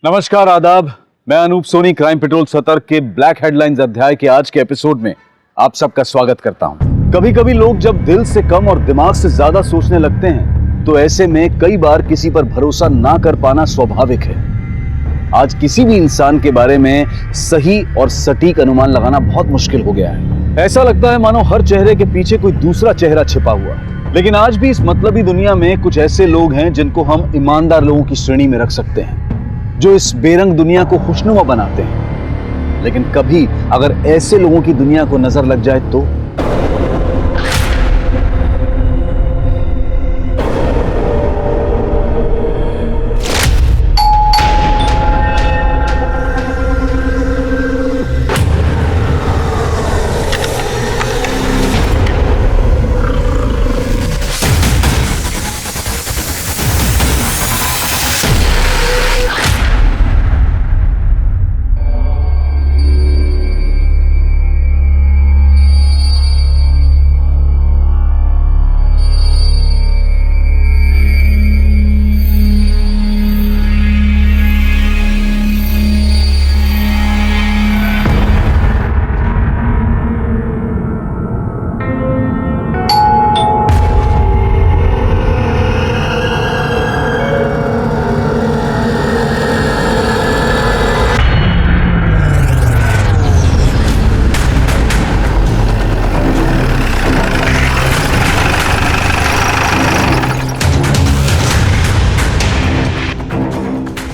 नमस्कार, आदाब। मैं अनूप सोनी क्राइम पेट्रोल सतर्क के ब्लैक हेडलाइंस अध्याय के आज के एपिसोड में आप सबका स्वागत करता हूं। कभी कभी लोग जब दिल से कम और दिमाग से ज्यादा सोचने लगते हैं तो ऐसे में कई बार किसी पर भरोसा ना कर पाना स्वाभाविक है। आज किसी भी इंसान के बारे में सही और सटीक अनुमान लगाना बहुत मुश्किल हो गया है। ऐसा लगता है मानो हर चेहरे के पीछे कोई दूसरा चेहरा छिपा हुआ है। लेकिन आज भी इस मतलबी दुनिया में कुछ ऐसे लोग हैं जिनको हम ईमानदार लोगों की श्रेणी में रख सकते हैं, जो इस बेरंग दुनिया को खुशनुमा बनाते हैं। लेकिन कभी अगर ऐसे लोगों की दुनिया को नजर लग जाए तो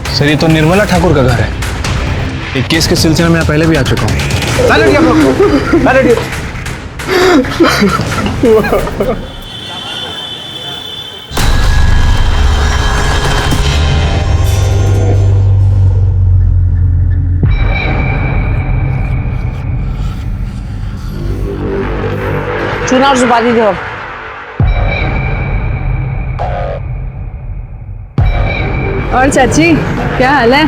सर, ये तो निर्मला ठाकुर का घर है। एक केस के सिलसिले में मैं पहले भी आ चुका हूँ। चुनाव सुपारी दो। और चाची, क्या हाल है?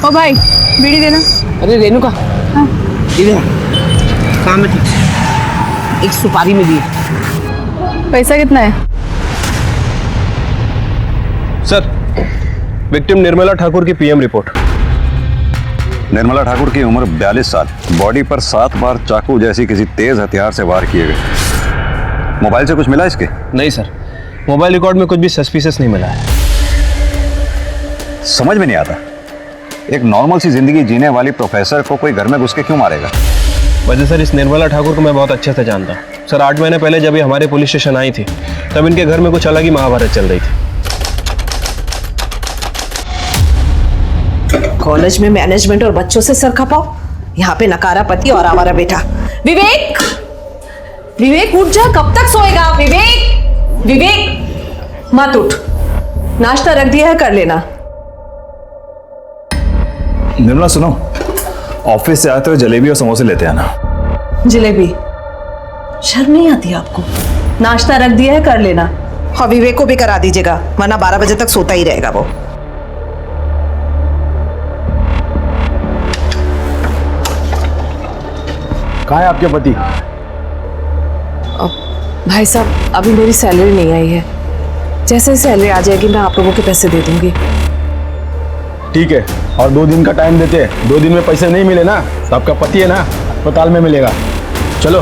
ओ भाई, बीड़ी देना। अरे रेणुका, हाँ। इधर काम में थी, एक सुपारी में दी। पैसा कितना है? सर, विक्टिम निर्मला ठाकुर की पीएम रिपोर्ट। निर्मला ठाकुर की उम्र 42 साल, बॉडी पर 7 बार चाकू जैसी किसी तेज हथियार से वार किए गए। मोबाइल से कुछ मिला इसके? नहीं सर, मोबाइल रिकॉर्ड में कुछ भी सस्पिशियस नहीं मिला है। समझ में नहीं आता, एक नॉर्मल सी जिंदगी जीने वाली प्रोफेसर को कोई घर में घुस के क्यों मारेगा? वजह सर, इस निर्मला ठाकुर को मैं बहुत अच्छे से जानता हूँ। सर, 8 महीने पहले जब ये हमारे पुलिस स्टेशन आई थी तब इनके घर में कुछ अलग ही महाभारत चल रही थी। कॉलेज में मैनेजमेंट और बच्चों से सर खपाओ, यहाँ पे नकारा पति और आवारा बेटा। विवेक, विवेक उठ जा, कब तक सोएगा? विवेक, विवेक मत उठ, नाश्ता रख दिया है, कर लेना। निर्मला सुनो, ऑफिस से आते हुए जलेबी और समोसे लेते आना। जलेबी? शर्म नहीं आती आपको? नाश्ता रख दिया है, कर लेना। और विवेक को भी करा दीजिएगा, वरना 12 बजे तक सोता ही रहेगा वो। कहाँ है आपके पति? भाई साहब, अभी मेरी सैलरी नहीं आई है। जैसे ही सैलरी आ जाएगी मैं आप लोगों के पैसे दे दूंगी। ठीक है, और 2 दिन का टाइम देते हैं। 2 दिन में पैसे नहीं मिले ना तो आपका पति है ना अस्पताल में मिलेगा। चलो।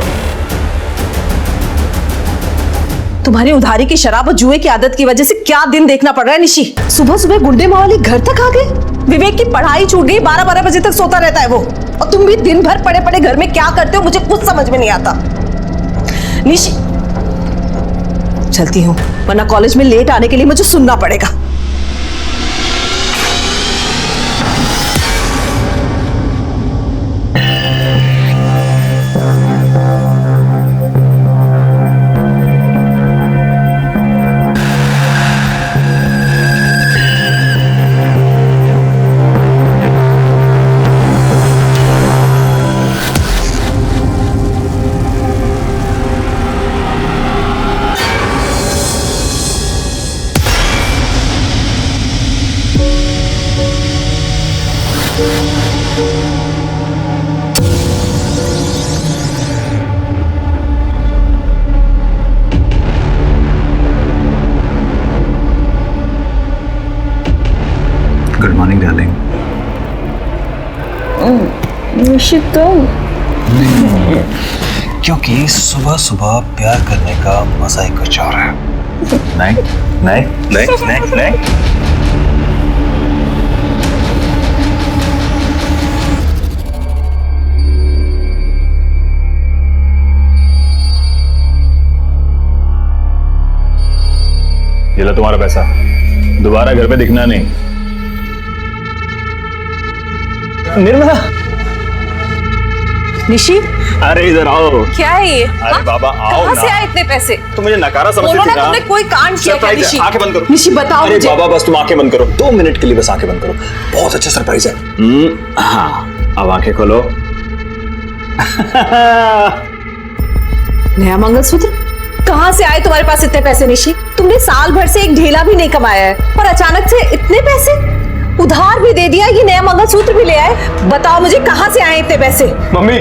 तुम्हारी उधारी की शराब और जुए की आदत की वजह से क्या दिन देखना पड़ रहा है निशी। सुबह सुबह गुंडे मावाली घर तक आ गए। विवेक की पढ़ाई छूट गई, 12-12 बजे तक सोता रहता है वो। और तुम भी दिन भर पड़े पड़े घर में क्या करते हो, मुझे कुछ समझ में नहीं आता। निशी, चलती हूँ, वरना कॉलेज में लेट आने के लिए मुझे सुनना पड़ेगा। Good morning darling. निशी तुम क्योंकि सुबह सुबह प्यार करने का मजा ही कुछ और है। नहीं नहीं नहीं नहीं नहीं। ये लो तुम्हारा पैसा, दोबारा घर पे दिखना नहीं। निर्मला, निशी, अरे इधर आओ। क्या है ये? अरे बाबा आओ कहाँ ना। से आए इतने पैसे? तो मुझे नकारा समझती बोलो थी ना, तुमने कोई कांड किया क्या? सरप्राइज है, आंखें बंद करो। निशी बताओ अरे मुझे। बाबा बस तुम आंखें बंद करो, 2 मिनट के लिए बस आंखें बंद करो। बहुत अच्छा सरप्राइज है। हाँ अब आंखें खोलो। नया मंगलसूत्र? कहाँ से आए तुम्हारे पास इतने पैसे निशी? तुमने साल भर से एक ढेला भी नहीं कमाया है और अचानक से इतने पैसे? उधार भी दे दिया, ये नया मंगलसूत्र भी ले आए। बताओ मुझे कहाँ से आए इतने पैसे? मम्मी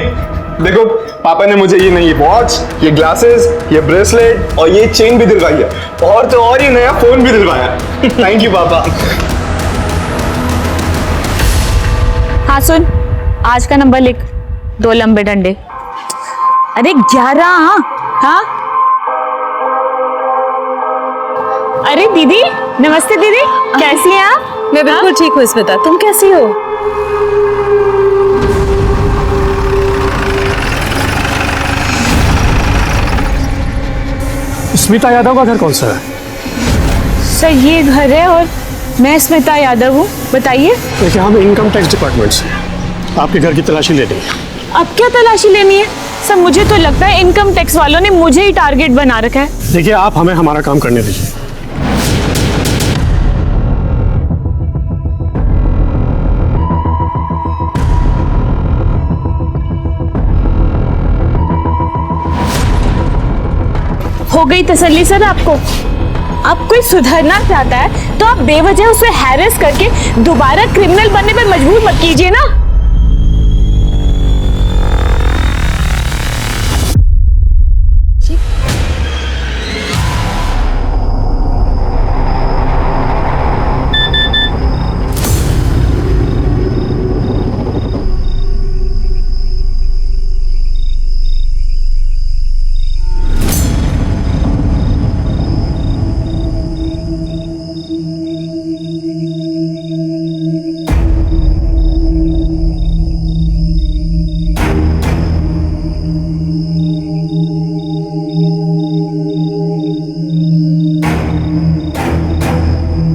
देखो, पापा ने मुझे ये नहीं वॉच, ये ग्लासेस, ये ब्रेसलेट और ये चेन भी दिलवाई है, और तो और ये नया फोन भी दिलवाया। थैंक यू पापा। हाँ सुन, आज का नंबर लिख, 2 लंबे डंडे। अरे 11। हाँ अरे दीदी, नमस्ते दीदी, कैसी हैं आप? मैं बिल्कुल ठीक हूँ स्मिता, तुम कैसी हो? स्मिता यादव का घर कौन सा है? सर ये घर है और मैं स्मिता यादव हूँ। बताइए। देखिए हम इनकम टैक्स डिपार्टमेंट से आपके घर की तलाशी लेनी है। अब क्या तलाशी लेनी है? सर मुझे तो लगता है इनकम टैक्स वालों ने मुझे ही टारगेट बना रखा है। देखिए आप हमें हमारा काम करने दीजिए। हो गई तसल्ली सर आपको? अब कोई सुधरना चाहता है तो आप बेवजह उसे हैरेस करके दोबारा क्रिमिनल बनने पर मजबूर मत कीजिए ना।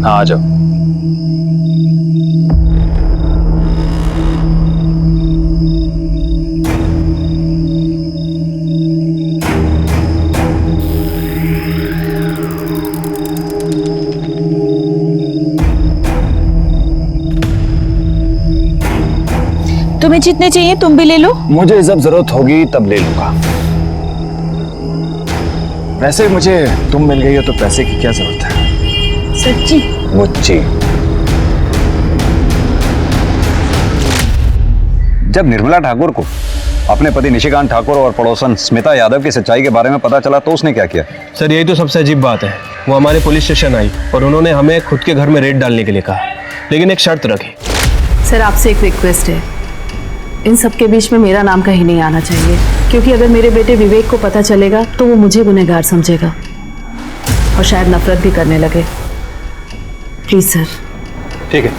हाँ आ जाओ। तुम्हें जितने चाहिए तुम भी ले लो। मुझे जब जरूरत होगी तब ले लूंगा। वैसे मुझे तुम मिल गई हो तो पैसे की क्या जरूरत है? सच्ची? मुझे जब निर्मला ठाकुर को अपने पति निशिकांत ठाकुर और पड़ोसन स्मिता यादव की सच्चाई के बारे में पता चला तो उसने क्या किया? सर यही तो सबसे अजीब बात है। वो हमारे पुलिस स्टेशन आई और उन्होंने हमें खुद के घर में रेड डालने के लिए कहा, लेकिन एक शर्त रखी। सर आपसे एक रिक्वेस्ट है, इन सब के बीच में मेरा नाम कहीं नहीं आना चाहिए, क्योंकि अगर मेरे बेटे विवेक को पता चलेगा तो वो मुझे गुनहगार समझेगा और शायद नफरत भी करने लगे। Please sir. ठीक है।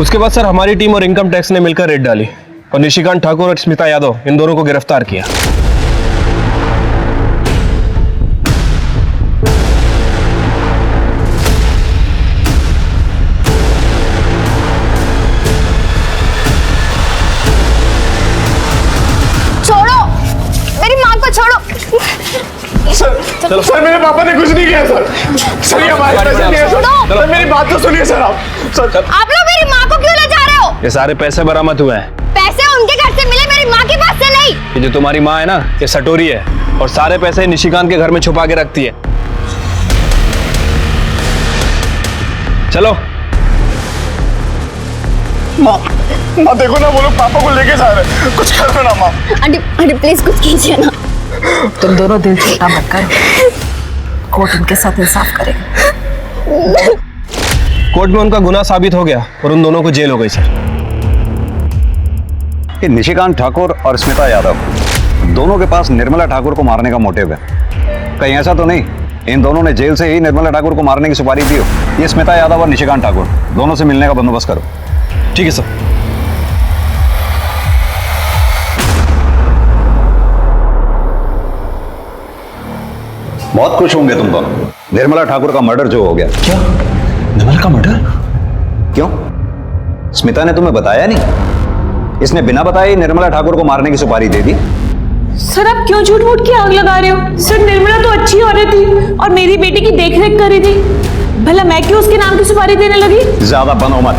उसके बाद सर हमारी टीम और इनकम टैक्स ने मिलकर रेड डाली और निशिकांत ठाकुर और स्मिता यादव इन दोनों को गिरफ्तार किया। छोड़ो मेरी माँ को, छोड़ो। सर मेरे पापा ने कुछ नहीं किया सर। सर ये हमारे पैसे नहीं है सर। सर मेरी बात तो सुनिए सर आप। सर आप लोग मेरी माँ को क्यों ले जा रहे हो? ये सारे पैसे बरामद हुए हैं। पैसे उनके घर से मिले, मेरी माँ के पास से नहीं। ये जो तुम्हारी माँ है ना, ये सटोरी है और सारे पैसे निशिकांत के घर में छुपा के रखती है। चलो। माँ देखो ना, वो लोग पापा को लेके जा रहे हैं, कुछ कर दो ना माँ। आंटी प्लीज कुछ कीजिए ना। तुम दोनों दिल छोटा मत करो, कोर्ट उनके साथ इंसाफ करेगा। कोर्ट में उनका गुनाह साबित हो गया और उन दोनों को जेल हो गई सर। कि निशिकांत ठाकुर और स्मिता यादव दोनों के पास निर्मला ठाकुर को मारने का मोटिव है। कहीं ऐसा तो नहीं इन दोनों ने जेल से ही निर्मला ठाकुर को मारने की सुपारी दी हो? ये स्मिता यादव और निशिकांत ठाकुर दोनों से मिलने का बंदोबस्त करो। ठीक है सर। बहुत खुश होंगे तुम दोनों। निर्मला ठाकुर का मर्डर जो हो गया। क्या? निर्मला का मर्डर? क्यों? स्मिता ने तुम्हें बताया नहीं? इसने बिना बताए ही निर्मला ठाकुर को मारने की सुपारी दे दी। सर आप क्यों झूठ मूठ की आग लगा रहे हो? सर निर्मला तो अच्छी औरत थी और मेरी बेटी की देखरेख कर रही थी। भला मैं क्यों उसके नाम की सुपारी देने लगी? ज्यादा बनो मत।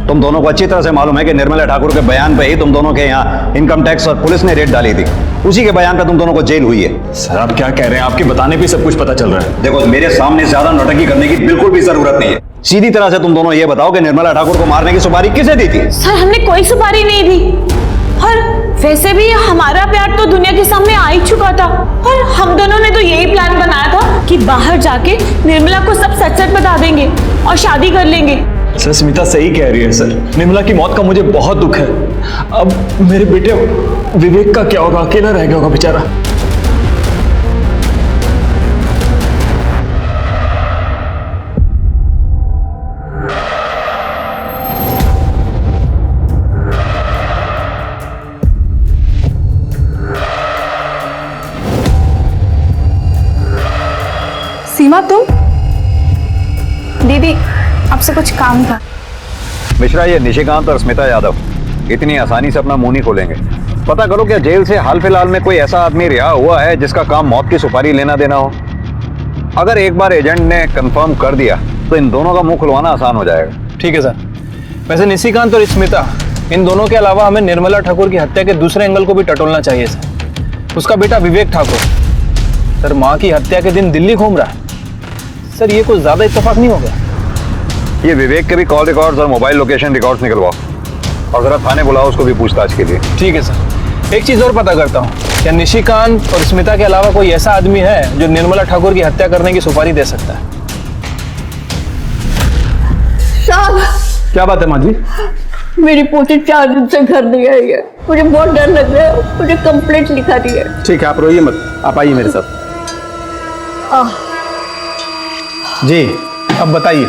तुम दोनों को अच्छी तरह से मालूम है कि निर्मला ठाकुर के बयान पे ही तुम दोनों के यहाँ इनकम टैक्स और पुलिस ने रेड डाली थी। उसी के बयान पे तुम दोनों को जेल हुई है। सर आप क्या कह रहे हैं? आपके बताने पे सब कुछ पता चल रहा है। देखो मेरे सामने ज्यादा नौटंकी करने की बिल्कुल भी जरूरत नहीं है। सीधी तरह से तुम दोनों ये बताओ कि निर्मला ठाकुर को मारने की सुपारी किसे दी थी? सर हमने कोई सुपारी नहीं दी और वैसे भी हमारा प्यार तो दुनिया के सामने आ ही चुका था और हम दोनों ने तो यही प्लान बनाया था कि बाहर जाके निर्मला को सब सच सच बता देंगे और शादी कर लेंगे। सर स्मिता सही कह रही है सर। निर्मला की मौत का मुझे बहुत दुख है। अब मेरे बेटे विवेक का क्या होगा? अकेला रह गया होगा बेचारा। सीमा तुम? दीदी आपसे कुछ काम था। मिश्रा ये निशिकांत और स्मिता यादव इतनी आसानी से अपना मुंह नहीं खोलेंगे। पता करो क्या जेल से हाल फिलहाल में कोई ऐसा आदमी रिहा हुआ है जिसका काम मौत की सुपारी लेना देना हो? अगर एक बार एजेंट ने कंफर्म कर दिया तो इन दोनों का मुंह खुलवाना आसान हो जाएगा। ठीक है सर। वैसे निशिकांत और स्मिता इन दोनों के अलावा हमें निर्मला ठाकुर की हत्या के दूसरे एंगल को भी टटोलना चाहिए सर। उसका बेटा विवेक ठाकुर सर माँ की हत्या के दिन दिल्ली घूम रहा है। सर ये कुछ ज्यादा इत्तेफाक नहीं हो गया? ये विवेक के भी कॉल रिकॉर्ड्स और मोबाइल लोकेशन रिकॉर्ड्स निकलवाओ और जरा थाने बुलाओ उसको भी पूछताछ के लिए। ठीक है सर। एक चीज और पता करता हूँ, क्या निशिकांत और स्मिता के अलावा कोई ऐसा आदमी है जो निर्मला ठाकुर की हत्या करने की सुपारी दे सकता है? साहब क्या बात है माँ जी? मेरी पोती 4 दिन से घर नहीं आई है। मुझे बहुत डर लग रहा है। मुझे कंप्लेंट लिखा दी है। ठीक है आप रोइए मत, आप आइए मेरे साथ। जी अब बताइए।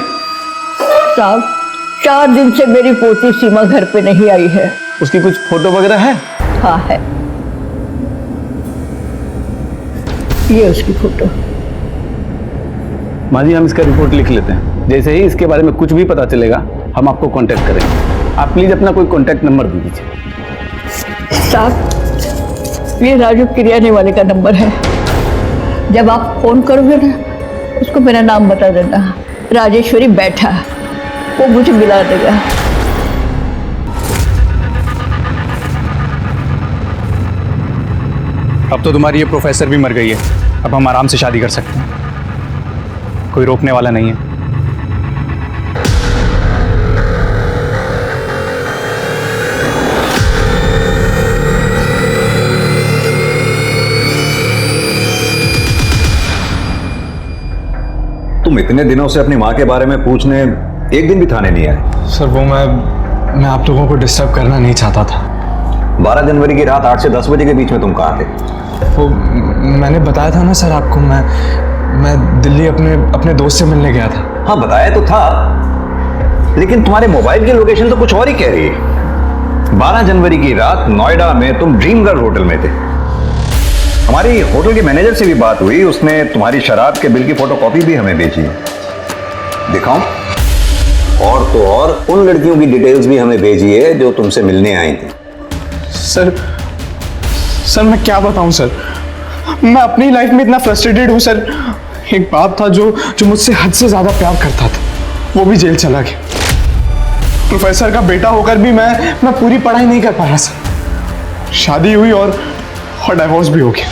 साहब 4 दिन से मेरी पोती सीमा घर पे नहीं आई है। उसकी कुछ फोटो वगैरह है? हाँ है, ये उसकी फोटो। माँ जी हम इसका रिपोर्ट लिख लेते हैं। जैसे ही इसके बारे में कुछ भी पता चलेगा हम आपको कांटेक्ट करेंगे। आप प्लीज अपना कोई कांटेक्ट नंबर दे दीजिए। साहब ये राजू किरियाने वाले का नंबर है। जब आप फोन करोगे ना उसको मेरा नाम बता देना, राजेश्वरी बैठा, वो मुझे मिला देगा। अब तो तुम्हारी ये प्रोफेसर भी मर गई है। अब हम आराम से शादी कर सकते हैं, कोई रोकने वाला नहीं है। तुम इतने दिनों से अपनी माँ के बारे में पूछने एक दिन भी थाने नहीं आए? सर वो मैं आप लोगों को डिस्टर्ब करना नहीं चाहता था। 12 जनवरी की रात 8 से 10 बजे के बीच में तुम कहाँ थे? वो मैंने बताया था ना सर आपको, मैं दिल्ली अपने दोस्त से मिलने गया था। हाँ बताया तो था, लेकिन तुम्हारे मोबाइल की लोकेशन तो कुछ और ही कह रही है। 12 जनवरी की रात नोएडा में तुम ड्रीम गर्ल होटल में थे। हमारी होटल के मैनेजर से भी बात हुई, उसने तुम्हारी शराब के बिल की फोटोकॉपी भी हमें भेजी है। दिखाऊं? और तो और उन लड़कियों की डिटेल्स भी हमें भेजी है जो तुमसे मिलने आई थी। सर मैं क्या बताऊं सर, मैं अपनी लाइफ में इतना फ्रस्ट्रेटेड हूं सर। एक बाप था जो मुझसे हद से ज्यादा प्यार करता था, वो भी जेल चला गया। प्रोफेसर का बेटा होकर भी मैं पूरी पढ़ाई नहीं कर पाया सर। शादी हुई और डाइवोर्स भी हो गया।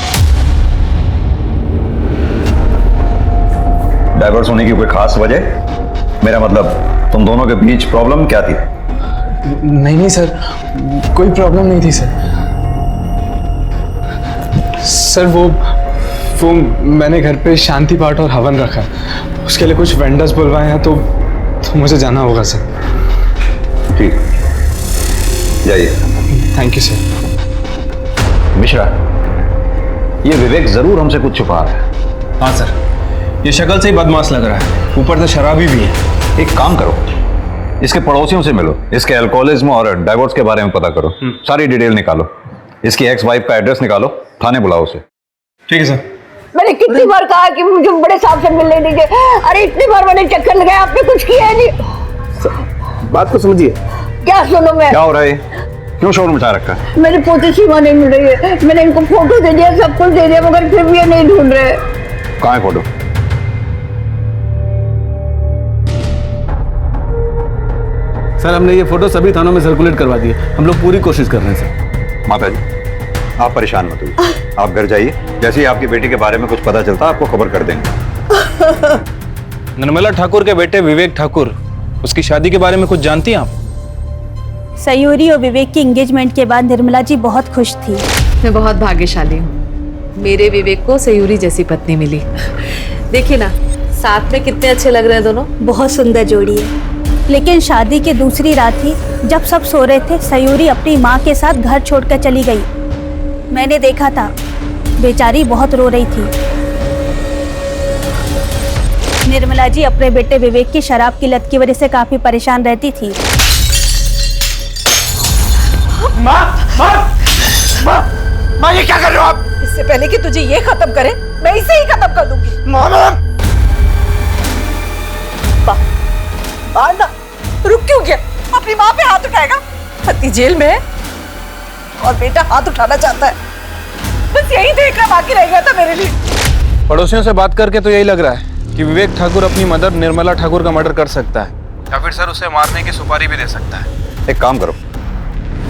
डाइवोर्स होने की कोई खास वजह? मेरा मतलब तुम दोनों के बीच प्रॉब्लम क्या थी? नहीं सर, कोई प्रॉब्लम नहीं थी सर। वो मैंने घर पे शांति पाठ और हवन रखा है, उसके लिए कुछ वेंडर्स बुलवाए हैं, तो मुझे जाना होगा सर। ठीक, जाइए। Thank you sir. मिश्रा, ये विवेक जरूर हमसे कुछ छुपा रहा है। हाँ सर, ये शक्ल से ही बदमाश लग रहा है, ऊपर से शराबी भी है। एक काम करो, इसके पड़ोसियों से मिलो, इसके अल्कोहलिज्म और डाइवोर्स के बारे में पता करो, सारी डिटेल निकालो, इसकी एक्स वाइफ का एड्रेस निकालो, थाने बुलाओ उसे। ठीक है सर। मैंने कितनी बार कहा कि मुझे बड़े साहब से मिलने दीजिए, अरे इतनी बार मैंने चक्कर लगाया, आपने कुछ किया नहीं। बात को समझिए। क्या सुनो मैं? क्या हो रहा है? क्यों शोर मचा रखा है? मेरी पोती सीमा नहीं मिल रही है, मैंने इनको फोटो दे दिया, सब कुछ दे दिया, मगर फिर भी ये नहीं ढूंढ रहे। कहाँ है फोटो? सर हमने ये फोटो सभी थानों में सर्कुलेट करवा दिए, हम लोग पूरी कोशिश कर रहे हैं सर। माता जी, आप परेशान मत होइए, आप घर जाइए, जैसे ही आपकी बेटी के बारे में कुछ पता चलता आपको खबर कर देंगे। निर्मला ठाकुर के बेटे विवेक ठाकुर, उसकी शादी के बारे में कुछ जानती हैं आप? सयूरी और विवेक की एंगेजमेंट के बाद निर्मला जी बहुत खुश थी। मैं बहुत भाग्यशाली हूँ, मेरे विवेक को सयूरी जैसी पत्नी मिली। देखिए ना, साथ में कितने अच्छे लग रहे हैं दोनों। बहुत सुंदर जोड़ी है। लेकिन शादी की दूसरी रात ही जब सब सो रहे थे, सयूरी अपनी माँ के साथ घर छोड़कर चली गई। मैंने देखा था, बेचारी बहुत रो रही थी। निर्मला जी अपने बेटे विवेक की शराब की लत की वजह से काफी परेशान रहती थी। माँ ये क्या कर रहे हो आप? इससे पहले कि तुझे ये खत्म करे, मैं इसे ही खत्म कर दूंगी। मामा! ना, रुक क्यों गया? अपनी माँ पे हाथ उठाएगा? पति जेल में है और बेटा हाथ उठाना चाहता है, बस यही देखना बाकी रह गया था मेरे लिए। पड़ोसियों से बात करके तो यही लग रहा है कि विवेक ठाकुर अपनी मदर निर्मला ठाकुर का मर्डर कर सकता है, या फिर सर उसे मारने की सुपारी भी दे सकता है। एक काम करो,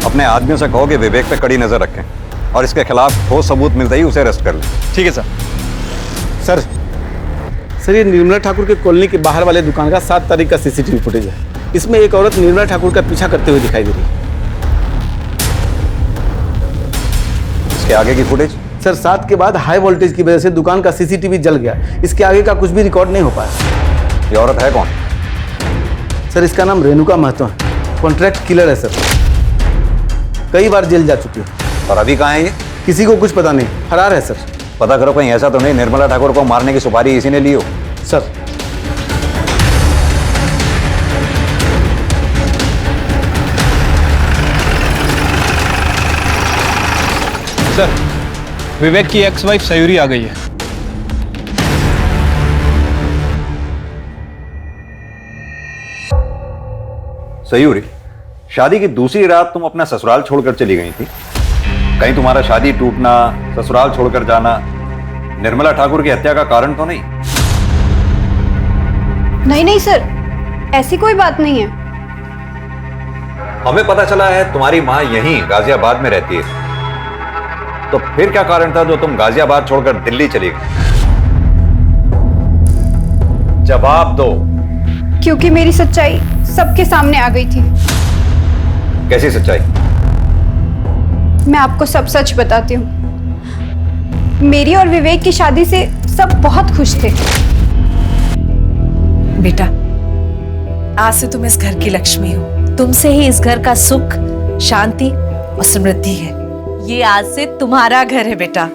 अपने आदमियों से कहो कि विवेक पे कड़ी नजर रखें और इसके खिलाफ ठोस सबूत मिलते ही उसे अरेस्ट कर लें। ठीक है सर। सर ये निर्मला ठाकुर के कॉलोनी के बाहर वाले दुकान का 7 तारीख का सीसीटीवी फुटेज है। इसमें एक औरत निर्मला ठाकुर का पीछा करते हुए दिखाई दे रही है। इसके आगे की फुटेज? सर 7 के बाद हाई वोल्टेज की वजह से दुकान का सीसीटीवी जल गया, इसके आगे का कुछ भी रिकॉर्ड नहीं हो पाया। ये औरत है कौन? सर इसका नाम रेणुका महतो है, कॉन्ट्रैक्ट किलर है सर, कई बार जेल जा चुकी है। और अभी कहाँ है ये? किसी को कुछ पता नहीं, फरार है सर। पता करो कहीं ऐसा तो नहीं निर्मला ठाकुर को मारने की सुपारी इसी ने ली हो। सर सर विवेक की एक्स वाइफ सयूरी आ गई है। सयूरी, शादी की दूसरी रात तुम अपना ससुराल छोड़कर चली गई थी, कहीं तुम्हारा शादी टूटना, ससुराल छोड़कर जाना निर्मला ठाकुर की हत्या का कारण तो नहीं? नहीं सर, ऐसी कोई बात नहीं है। हमें पता चला है तुम्हारी मां यहीं गाजियाबाद में रहती है, तो फिर क्या कारण था जो तुम गाजियाबाद छोड़कर दिल्ली चली गई? जवाब दो। क्योंकि मेरी सच्चाई सबके सामने आ गई थी। कैसी सच्चाई? मैं आपको सब सच बताती हूँ। मेरी और विवेक की शादी से सब बहुत खुश थे। बेटा, आज से तुम इस घर की लक्ष्मी हो, तुमसे ही इस घर का सुख, शांति और समृद्धि है। ये आज से तुम्हारा घर है बेटा।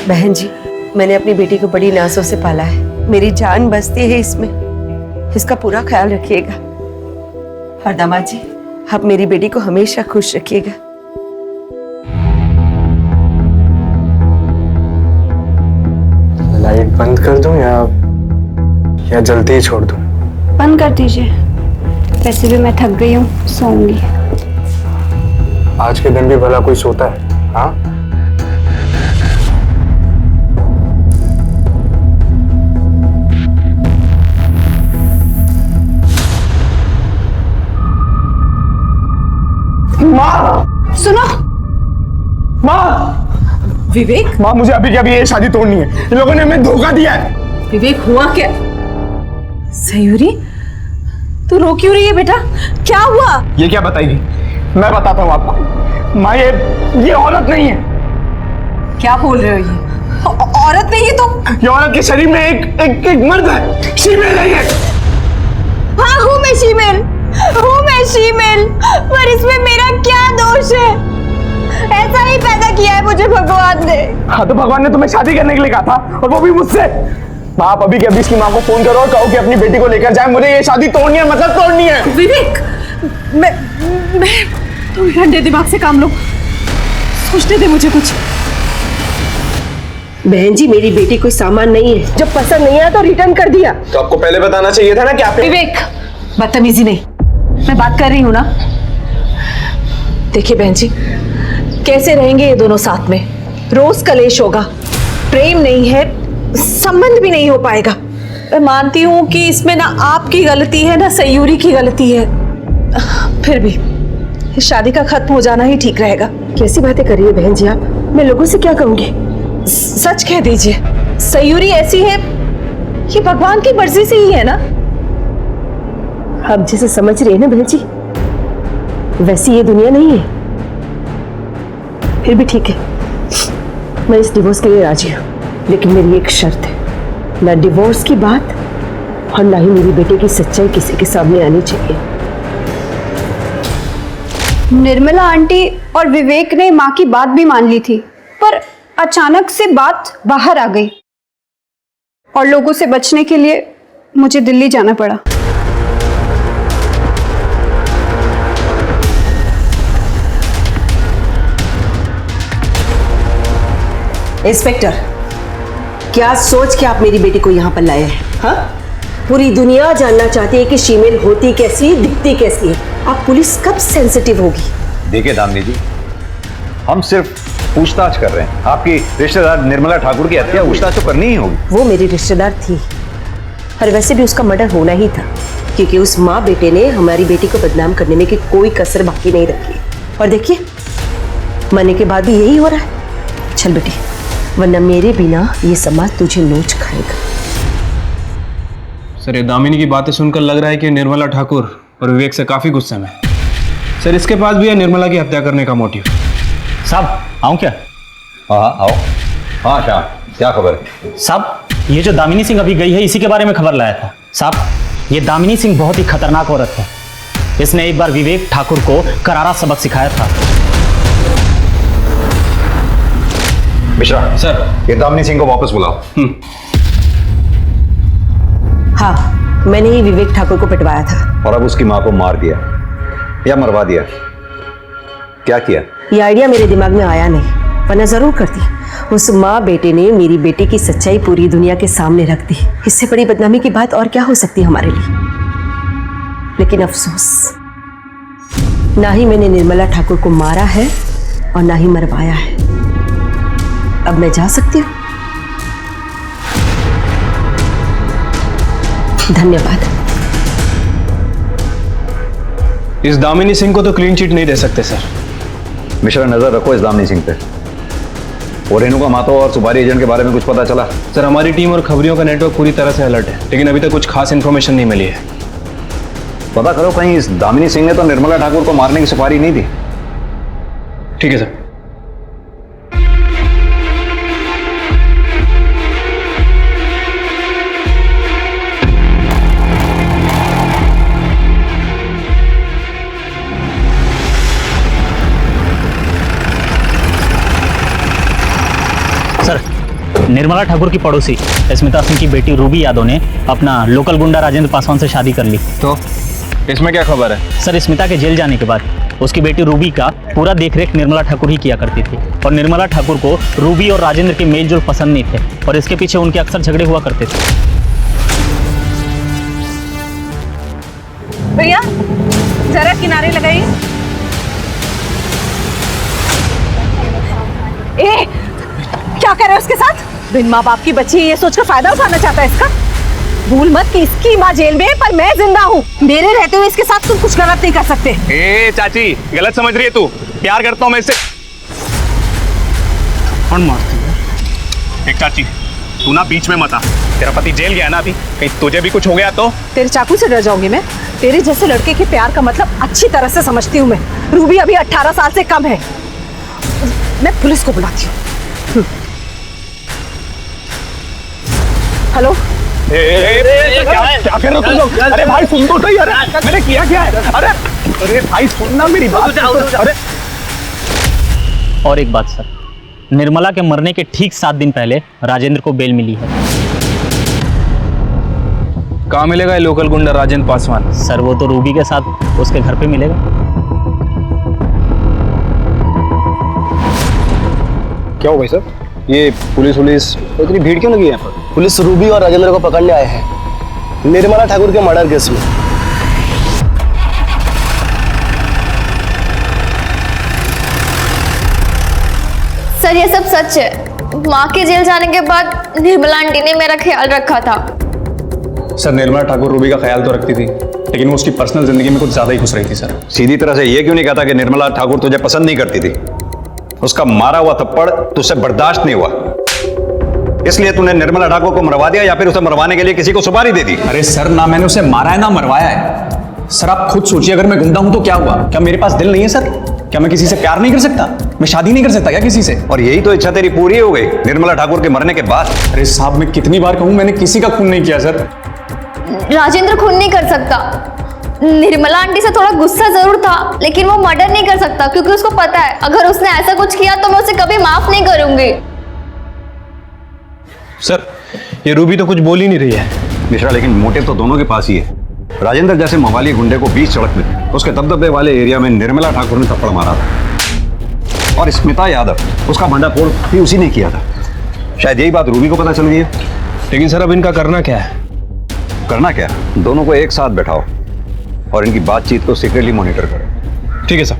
बहन जी, मैंने अपनी बेटी को बड़ी नाजों से पाला है, मेरी जान बसती है इसमें, इसका पूरा ख्याल रखिएगा। और दामाद जी, आप मेरी बेटी को हमेशा खुश रखिएगा। लाइट बंद कर दूं या जल्दी ही छोड़ दूं? बंद कर दीजिए, वैसे भी मैं थक गई हूँ, सोऊंगी। आज के दिन भी भला कोई सोता है? हाँ, माँ! सुनो, माँ! विवेक, माँ मुझे अभी ये शादी तोड़नी है, इन लोगों ने हमें धोखा दिया है। विवेक हुआ क्या? सयूरी, तू रो क्यों रही है बेटा? क्या हुआ? ये क्या बताएगी? मैं बताता हूँ आपको। माँ ये औरत नहीं है। क्या बोल रहे हो? ये औरत नहीं है तो? ये औरत के शरीर में एक मर्द है, शीमेल है ये। हाँ हूँ मैं शीमेल, पर किया है मुझे भगवान ने। हाँ तो भगवान ने तुम्हें शादी करने के लिए कहा था, और वो भी मुझसे। आप अभी के अभी इसकी माँ को फोन करो और कहो कि अपनी बेटी को लेकर जाए, मुझे ये शादी तोड़नी है, मतलब तोड़नी है। विवेक, मैं तुम ठंडे दिमाग से काम लो, सोचने दे मुझे कुछ। बहन जी, मेरी बेटी कोई सामान नहीं है, जब पसंद नहीं आया तो रिटर्न कर दिया। तो आपको पहले बताना चाहिए था ना कि आप। विवेक, बदतमीजी नहीं, मैं बात कर रही हूं ना। देखिए बहन जी, कैसे रहेंगे ये दोनों साथ में? रोज कलेश होगा, प्रेम नहीं है, संबंध भी नहीं हो पाएगा। मैं मानती हूं कि इसमें ना आपकी गलती है ना सयूरी की गलती है, फिर भी इस शादी का खत्म हो जाना ही ठीक रहेगा। कैसी बातें कर रही है बहन जी आप? मैं लोगों से क्या कहूंगी? सच कह दीजिए, सयूरी ऐसी है, ये भगवान की मर्जी से ही है ना। आप जिसे समझ रही है ना बहन जी, वैसी ये दुनिया नहीं है। फिर भी ठीक है, मैं इस डिवोर्स के लिए राजी हूँ, लेकिन मेरी एक शर्त है, ना डिवोर्स की बात और ना ही मेरी बेटे की सच्चाई किसी के सामने आनी चाहिए। निर्मला आंटी और विवेक ने माँ की बात भी मान ली थी, पर अचानक से बात बाहर आ गई और लोगों से बचने के लिए मुझे दिल्ली जाना पड़ा। इंस्पेक्टर, क्या सोच के आप मेरी बेटी को यहाँ पर लाए हैं? हाँ, पूरी दुनिया जानना चाहती है कि शीमेल होती कैसी, दिखती कैसी है। आप पुलिस कब सेंसिटिव होगी? देखिए दामिनी जी, हम सिर्फ पूछताछ कर रहे हैं। आपकी रिश्तेदार निर्मला ठाकुर की हत्या पूछताछ तो करनी ही होगी। वो मेरी रिश्तेदार थी, और वैसे भी उसका मर्डर होना ही था, क्योंकि उस माँ बेटे ने हमारी बेटी को बदनाम करने में की कोई कसर बाकी नहीं रखी। और देखिए, मरने के बाद भी यही हो रहा है। चल बेटी, वरना मेरे बिना ये समाज तुझे नोच खाएगा। सर, ये दामिनी की बातें सुनकर लग रहा है कि निर्मला ठाकुर और विवेक से काफी गुस्से में है। सर, इसके पास भी है निर्मला की हत्या करने का मोटिव। साहब, आऊं क्या? हाँ आओ। हाँ शाह, क्या खबर है? साहब, ये जो दामिनी सिंह अभी गई है, इसी के बारे में खबर लाया था। साहब, ये दामिनी सिंह बहुत ही खतरनाक औरत है। इसने एक बार विवेक ठाकुर को करारा सबक सिखाया था। मिश्रा सर, ये दामिनी सिंह को वापस बुलाओ। हाँ, मैंने ही विवेक ठाकुर को पिटवाया था। और अब उसकी माँ को मार दिया या मरवा दिया, क्या किया? ये आइडिया मेरे दिमाग में आया नहीं, वरना जरूर करती। उस माँ बेटे ने मेरी बेटी की सच्चाई पूरी दुनिया के सामने रख दी। इससे बड़ी बदनामी की बात और क्या हो सकती है हमारे लिए? लेकिन अफसोस, ना ही मैंने निर्मला ठाकुर को मारा है और ना ही मरवाया है। अब मैं जा सकती हूँ। धन्यवाद। इस दामिनी सिंह को तो क्लीन चिट नहीं दे सकते सर। मिश्रा, नजर रखो इस दामिनी सिंह पे। और रेणुका मातो और सुपारी एजेंट के बारे में कुछ पता चला? सर, हमारी टीम और खबरियों का नेटवर्क पूरी तरह से अलर्ट है, लेकिन अभी तक कुछ खास इन्फॉर्मेशन नहीं मिली है। पता करो, कहीं इस दामिनी सिंह ने तो निर्मला ठाकुर को मारने की सुपारी नहीं दी। ठीक है सर। सर, निर्मला ठाकुर की पड़ोसी स्मिता सिंह की बेटी रूबी यादव ने अपना लोकल गुंडा राजेंद्र पासवान से शादी कर ली। तो इसमें क्या खबर है? सर, स्मिता के जेल जाने के बाद उसकी बेटी रूबी का पूरा देखरेख निर्मला ठाकुर ही किया करती थी, और निर्मला ठाकुर को रूबी और राजेंद्र के मेल जोल पसंद नहीं थे, और इसके पीछे उनके अक्सर झगड़े हुआ करते थे। भैया, जरा किनारे लगाइए। ए, क्या कर रहे हो उसके साथ? बिन माँ बाप की बच्ची ये सोचकर फायदा उठाना चाहता है इसका। भूल मत कि इसकी माँ जेल में है, पर मैं जिंदा हूँ। मेरे रहते हुए इसके साथ तुम कुछ गलत नहीं कर सकते। ए चाची, गलत समझ रही है तू। प्यार करता हूँ मैं इससे। कौन मारती है? एक चाची, तू ना बीच में मत आ। तेरा पति जेल गया ना अभी, कहीं तुझे भी कुछ हो गया तो? तेरे चाकू से डर जाऊंगी मैं? तेरे जैसे लड़के के प्यार का मतलब अच्छी तरह से समझती हूँ मैं। रूबी अभी 18 साल से कम है। मैं पुलिस को बुलाती हूँ। हेलो, क्या कर रहे हो तुम लोग? अरे भाई सुन तो सही। अरे मैंने किया क्या है? अरे भाई सुनना मेरी बात। अरे और एक बात सर, निर्मला के मरने के ठीक 7 दिन पहले राजेंद्र को बेल मिली है। कहाँ मिलेगा ये लोकल गुंडा राजेंद्र पासवान? सर वो तो रूबी के साथ उसके घर पे मिलेगा। क्या हो भाई साहब, ये पुलिस इतनी भीड़ क्यों लगी है यहाँ पर? पुलिस रूबी और राजेंद्र को पकड़ने आए हैं निर्मला ठाकुर के मर्डर केस में। सर ये सब सच है। माँ के जेल जाने के बाद निर्मला आंटी ने मेरा ख्याल रखा था। सर निर्मला ठाकुर रूबी का ख्याल तो रखती थी, लेकिन वो उसकी पर्सनल जिंदगी में कुछ ज्यादा ही घुस रही थी सर। सीधी तरह से ये क्यों नहीं कहता कि निर्मला ठाकुर तुझे पसंद नहीं करती थी? उसका मारा हुआ थप्पड़ तुझसे बर्दाश्त नहीं हुआ, इसलिए तूने निर्मला ठाकुर को मरवा दिया, या फिर उसे मरवाने के लिए किसी को सुपारी दे दी? अरे सर, ना मैंने उसे मारा है ना मरवाया है। सर आप खुद सोचिए, अगर मैं गुंडा हूं तो क्या हुआ? क्या मेरे पास दिल नहीं है सर? क्या मैं किसी से प्यार नहीं कर सकता? मैं शादी नहीं कर सकता क्या किसी से? और यही तो इच्छा तेरी पूरी हो गई निर्मला ठाकुर के मरने के बाद? अरे साहब, मैं कितनी बार कहूं, मैंने किसी का खून नहीं किया सर। राजेंद्र खून नहीं कर सकता। निर्मला आंटी से थोड़ा गुस्सा जरूर था, लेकिन वो मर्डर नहीं कर सकता, क्योंकि उसको पता है अगर उसने ऐसा कुछ किया तो मैं उसे कभी माफ नहीं करूंगी। सर ये रूबी तो कुछ बोल ही नहीं रही है। मिश्रा, लेकिन मोटिव तो दोनों के पास ही है। राजेंद्र जैसे मवाली गुंडे को बीच सड़क में उसके दबदबे वाले एरिया में निर्मला ठाकुर ने थप्पड़ मारा था, और स्मिता यादव उसका भंडाफोड़ भी उसी ने किया था। शायद यही बात रूबी को पता चल गई है। लेकिन सर अब इनका करना क्या है? करना क्या? दोनों को एक साथ बैठाओ और इनकी बातचीत को सीक्रेटली मॉनिटर करो। ठीक है सर।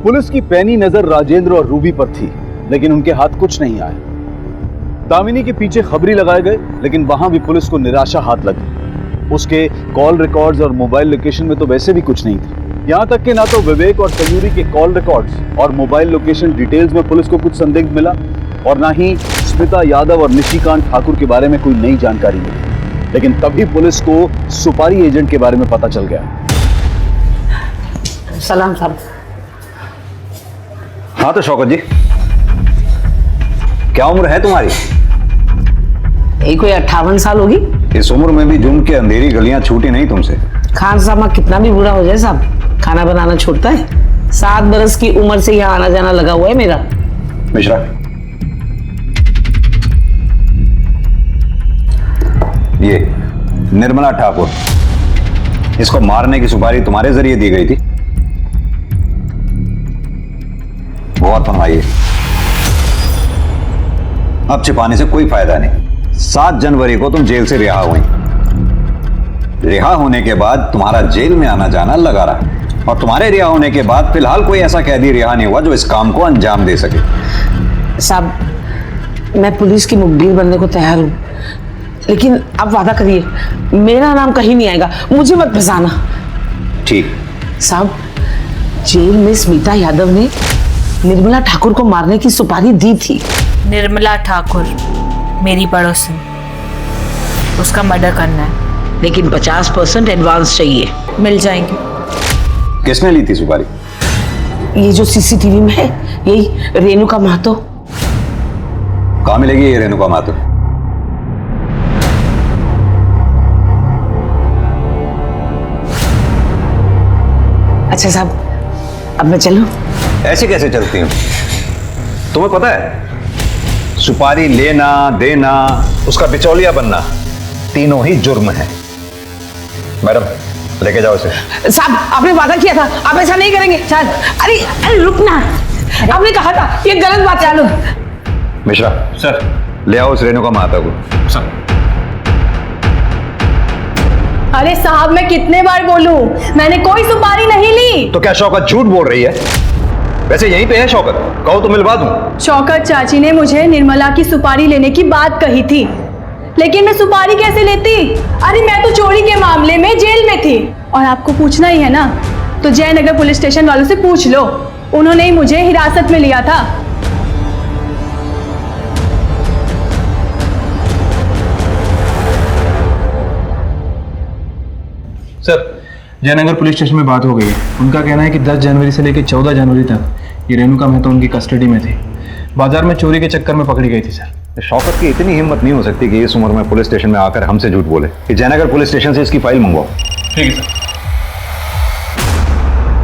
पुलिस की पैनी नजर राजेंद्र और रूबी पर थी, लेकिन उनके हाथ कुछ नहीं आया। दामिनी के पीछे खबरी लगाए गए, लेकिन वहां भी पुलिस को निराशा हाथ लगी। उसके कॉल रिकॉर्ड्स और मोबाइल लोकेशन में तो वैसे भी कुछ नहीं था। यहां तक कि ना तो विवेक और तयूरी के कॉल रिकॉर्ड्स और मोबाइल लोकेशन डिटेल्स में पुलिस को कुछ संदिग्ध मिला, और ना ही स्मिता यादव और निशिकांत ठाकुर के बारे में कोई नई जानकारी मिली। लेकिन तभी पुलिस को सुपारी एजेंट के बारे में पता चल गया। सलाम साहब। हाँ तो शौकत जी, क्या उम्र है तुम्हारी? यही कोई 58 साल होगी। इस उम्र में भी जुम्म के अंधेरी गलियां छूटी नहीं तुमसे। खान साहब कितना भी बुरा हो जाए साहब, खाना बनाना छोड़ता है। 7 बरस की उम्र से यहाँ आना जाना लगा हुआ है मेरा। मिश्रा, ये निर्मला ठाकुर, इसको मारने की सुपारी तुम्हारे जरिए दी गई थी? बहुत फरमाइए। अब छिपाने से कोई फायदा नहीं। 7 जनवरी को तुम जेल से रिहा हुई। रिहा होने के बाद तुम्हारा जेल में आना जाना लगा रहा, और तुम्हारे रिहा होने के बाद फिलहाल कोई ऐसा कैदी रिहा नहीं हुआ जो इस काम को अंजाम दे सके। साहब, मैं पुलिस की मुखबिर बनने को तैयार हूं, लेकिन आप वादा करिए मेरा नाम कहीं नहीं आएगा, मुझे मत फंसाना। ठीक। साहब, जेल में स्मिता यादव ने निर्मला ठाकुर को मारने की सुपारी दी थी। निर्मला ठाकुर मेरी पड़ोसन, उसका मर्डर करना है, लेकिन 50% एडवांस चाहिए। मिल जाएंगे। किसने ली थी सुपारी? ये जो सीसीटीवी में है, यही रेणुका महतो। कहाँ मिलेगी ये रेणुका महतो? अच्छा साहब, अब मैं चलूं? ऐसे कैसे चलती हूँ? तुम्हें पता है सुपारी लेना देना, उसका बिचौलिया बनना, तीनों ही जुर्म है। मैडम लेके जाओ इसे। साहब, आपने वादा किया था, आप ऐसा नहीं करेंगे। शायद अरे अरे रुकना, आपने कहा था, ये गलत बात है। मिश्रा सर, ले आओ इस रेणुका महतो को। सर। अरे साहब, मैं कितने बार बोलूं, मैंने कोई सुपारी नहीं ली। तो क्या शौकत झूठ बोल रही है? वैसे यहीं पे है शौकत, कहो तो मिलवा दूं। शौकत चाची ने मुझे निर्मला की सुपारी लेने की बात कही थी, लेकिन मैं सुपारी कैसे लेती? अरे मैं तो चोरी के मामले में जेल में थी, और आपको पूछना ही है ना, तो जयनगर पुलिस स्टेशन वालों से पूछ लो, उन्होंने ही मुझे हिरासत में लिया था। सर जयनगर पुलिस स्टेशन में बात हो गई है। उनका कहना है कि 10 जनवरी से लेकर 14 जनवरी तक ये रेणुका महतो उनकी कस्टडी में थी। बाजार में चोरी के चक्कर में पकड़ी गई थी सर। शौकत की इतनी हिम्मत नहीं हो सकती कि इस उम्र में पुलिस स्टेशन में आकर हमसे झूठ बोले। कि जयनगर पुलिस स्टेशन से इसकी फाइल मंगवाओ। ठीक है सर।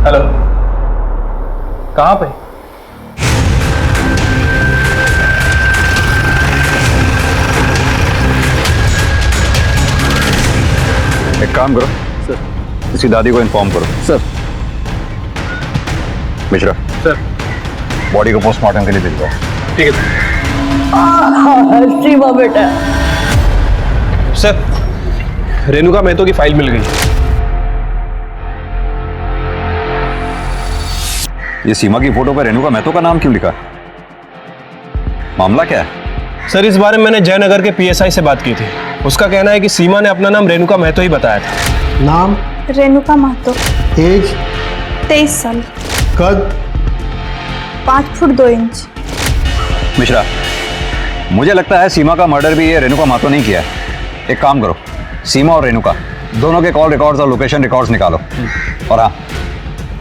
हेलो, कहाँ पे? एक काम करो सर, इसी दादी को इन्फॉर्म करो। सर। मिश्रा सर। बॉडी को पोस्टमार्टम के लिए भेज दो। ठीक है सीमा बेटा। सर, रेणुका मेहतो की फाइल मिल गई। ये सीमा की फोटो पर रेणुका मेहतो का नाम क्यों लिखा? मामला क्या है? सर, इस बारे में मैंने जयनगर के पीएसआई से बात की थी। उसका कहना है कि सीमा ने अपना नाम रेणुका मेहतो ही बताया था। नाम? रेणुका महतो। एज? 23 साल। कद? 5 फुट 2 इंच। मिश्रा, मुझे लगता है सीमा का मर्डर भी ये रेणुका महतो नहीं किया है। एक काम करो, सीमा और रेणुका दोनों के कॉल रिकॉर्ड्स और लोकेशन रिकॉर्ड्स निकालो। और हाँ,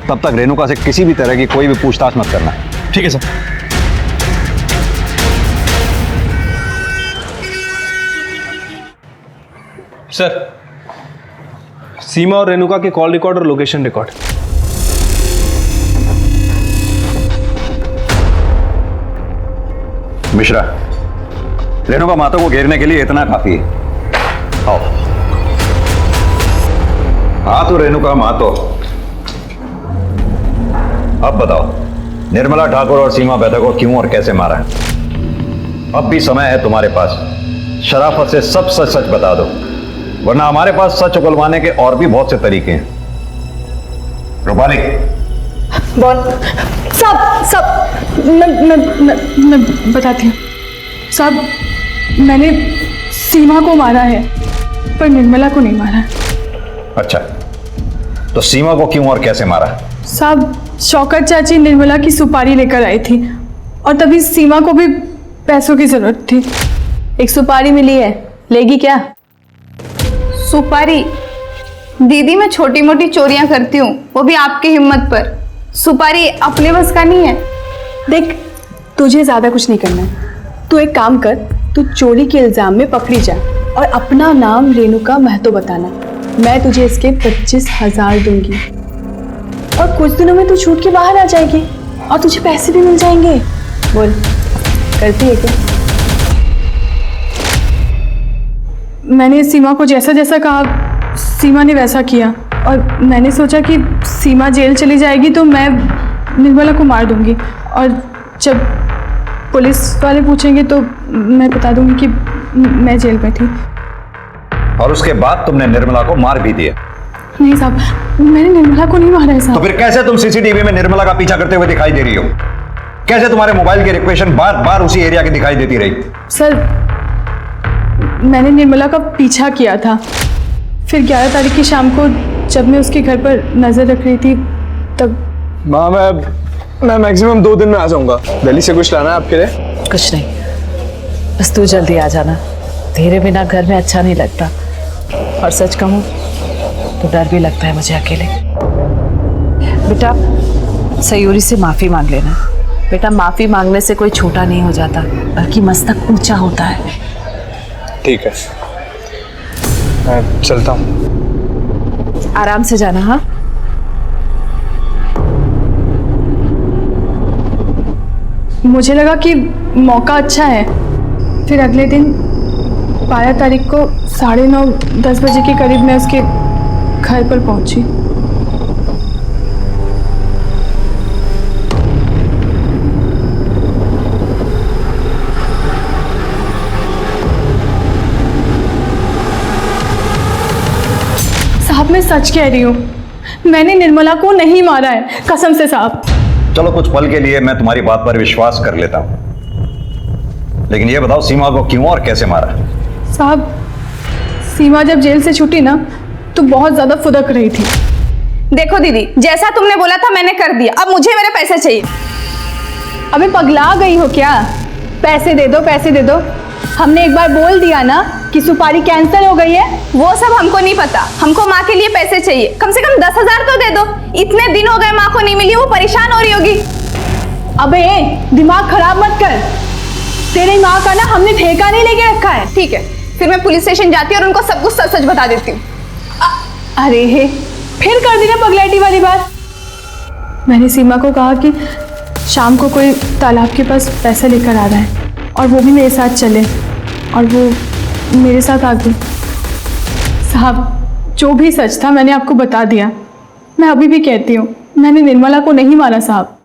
तब तक रेणुका से किसी भी तरह की कोई भी पूछताछ मत करना। ठीक है सर। सर, सीमा और रेणुका के कॉल रिकॉर्ड और लोकेशन रिकॉर्ड। मिश्रा, रेणुका महतो को घेरने के लिए इतना काफी है। आओ। हाँ तो रेणुका महतो, अब बताओ निर्मला ठाकुर और सीमा बेहता को क्यों और कैसे मारा है? अब भी समय है तुम्हारे पास, शराफत से सब सच सच बता दो, वरना हमारे पास सच उगलवाने के और भी बहुत से तरीके हैं। रूपाली। बोल। सब मैं बताती हूँ साहब। मैंने सीमा को मारा है पर निर्मला को नहीं मारा। अच्छा, तो सीमा को क्यों और कैसे मारा? साहब, शौकत चाची निर्मला की सुपारी लेकर आई थी और तभी सीमा को भी पैसों की जरूरत थी। एक सुपारी मिली है, लेगी क्या? सुपारी? दीदी, मैं छोटी मोटी चोरियां करती हूँ, वो भी आपकी हिम्मत पर। सुपारी अपने बस का नहीं है। देख, तुझे ज्यादा कुछ नहीं करना है। तू एक काम कर, तू चोरी के इल्जाम में पकड़ी जा और अपना नाम रेणुका महतो बताना। मैं तुझे इसके 25,000 दूंगी और कुछ दिनों में तू छूट के बाहर आ जाएगी और तुझे पैसे भी मिल जाएंगे। बोल, करती है क्या? मैंने सीमा को जैसा जैसा कहा सीमा ने वैसा किया और मैंने सोचा कि सीमा जेल चली जाएगी तो मैं निर्मला को मार दूंगी और जब पुलिस वाले पूछेंगे तो मैं बता दूंगी कि मैं जेल में थी। और उसके बाद तुमने निर्मला को मार भी दिया? नहीं साहब, मैंने निर्मला को नहीं मारा है साहब। तो फिर कैसे तुम सीसीटीवी में निर्मला का पीछा करते हुए दिखाई दे रही हो? कैसे तुम्हारे मोबाइल की रिक्वेशन बार बार उसी एरिया की दिखाई देती रही? सर, मैंने निर्मला का पीछा किया था, फिर 11 तारीख की शाम को जब मैं उसके घर पर नजर रख रही थी तब। माँ, मैं मैक्सिमम 2 दिन में आ जाऊंगा। दिल्ली से कुछ लाना है आपके लिए? कुछ नहीं, बस तू जल्दी आ जाना। तेरे बिना घर में अच्छा नहीं लगता और सच कहूँ तो डर भी लगता है मुझे अकेले। बेटा, सयूरी से माफी मांग लेना। बेटा, माफी मांगने से कोई छोटा नहीं हो जाता बल्कि मस्तक ऊंचा होता है। ठीक है, मैं चलता हूँ। आराम से जाना। हाँ, मुझे लगा कि मौका अच्छा है, फिर अगले दिन 12 तारीख को 9:30-10 बजे के करीब मैं उसके घर पर पहुंची। साहब, मैं सच कह रही हूँ, मैंने निर्मला को नहीं मारा है, कसम से साहब। चलो, कुछ पल के लिए मैं तुम्हारी बात पर विश्वास कर लेता हूं, लेकिन ये बताओ सीमा को क्यों और कैसे मारा? साहब, सीमा जब जेल से छूटी ना तो बहुत ज्यादा फुदक रही थी। देखो दीदी, जैसा तुमने बोला था मैंने कर दिया, अब मुझे मेरे पैसे चाहिए। अबे पगला गई हो क्या? पैसे दे दो, पैसे दे दो। हमने एक बार बोल दिया ना कि सुपारी कैंसिल हो गई है। वो सब हमको नहीं पता, हमको माँ के लिए पैसे चाहिए। कम से कम 10,000 तो दे दो। इतने दिन हो गए माँ को नहीं मिली, वो परेशान हो रही होगी। अबे दिमाग खराब मत कर, तेरी माँ का ना हमने ठेका नहीं लेके रखा है। ठीक है, फिर मैं पुलिस स्टेशन जाती हूँ और उनको सब कुछ सच सच बता देती हूँ। अरे हे, फिर कर दी ना पगलैटी वाली बात। मैंने सीमा को कहा कि शाम को कोई तालाब के पास पैसा लेकर आ रहा है और वो भी मेरे साथ चले, और वो मेरे साथ आ गई। साहब, जो भी सच था मैंने आपको बता दिया। मैं अभी भी कहती हूँ, मैंने निर्मला को नहीं मारा साहब।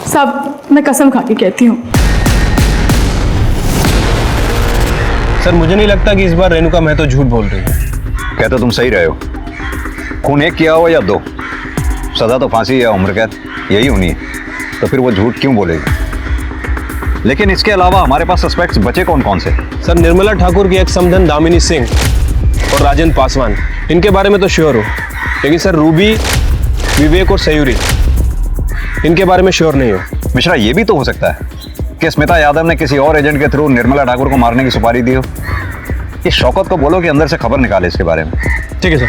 साहब, मैं कसम खा के कहती हूँ। सर मुझे नहीं लगता कि इस बार रेणुका महतो झूठ बोल रही है। कहते तुम सही रहे हो। खून एक किया हो या दो, सजा तो फांसी या उम्र कैद यही होनी है, तो फिर वो झूठ क्यों बोलेगी? लेकिन इसके अलावा हमारे पास सस्पेक्ट्स बचे कौन कौन से? सर निर्मला ठाकुर की एक समधन दामिनी सिंह और राजेंद्र पासवान, इनके बारे में तो श्योर हो, लेकिन सर रूबी, विवेक और सयूरी, इनके बारे में श्योर नहीं हो। मिश्रा, ये भी तो हो सकता है कि स्मिता यादव ने किसी और एजेंट के थ्रू निर्मला ठाकुर को मारने की सुपारी दी हो। ये शौकत को बोलो कि अंदर से खबर निकाले इसके बारे में। ठीक है सर।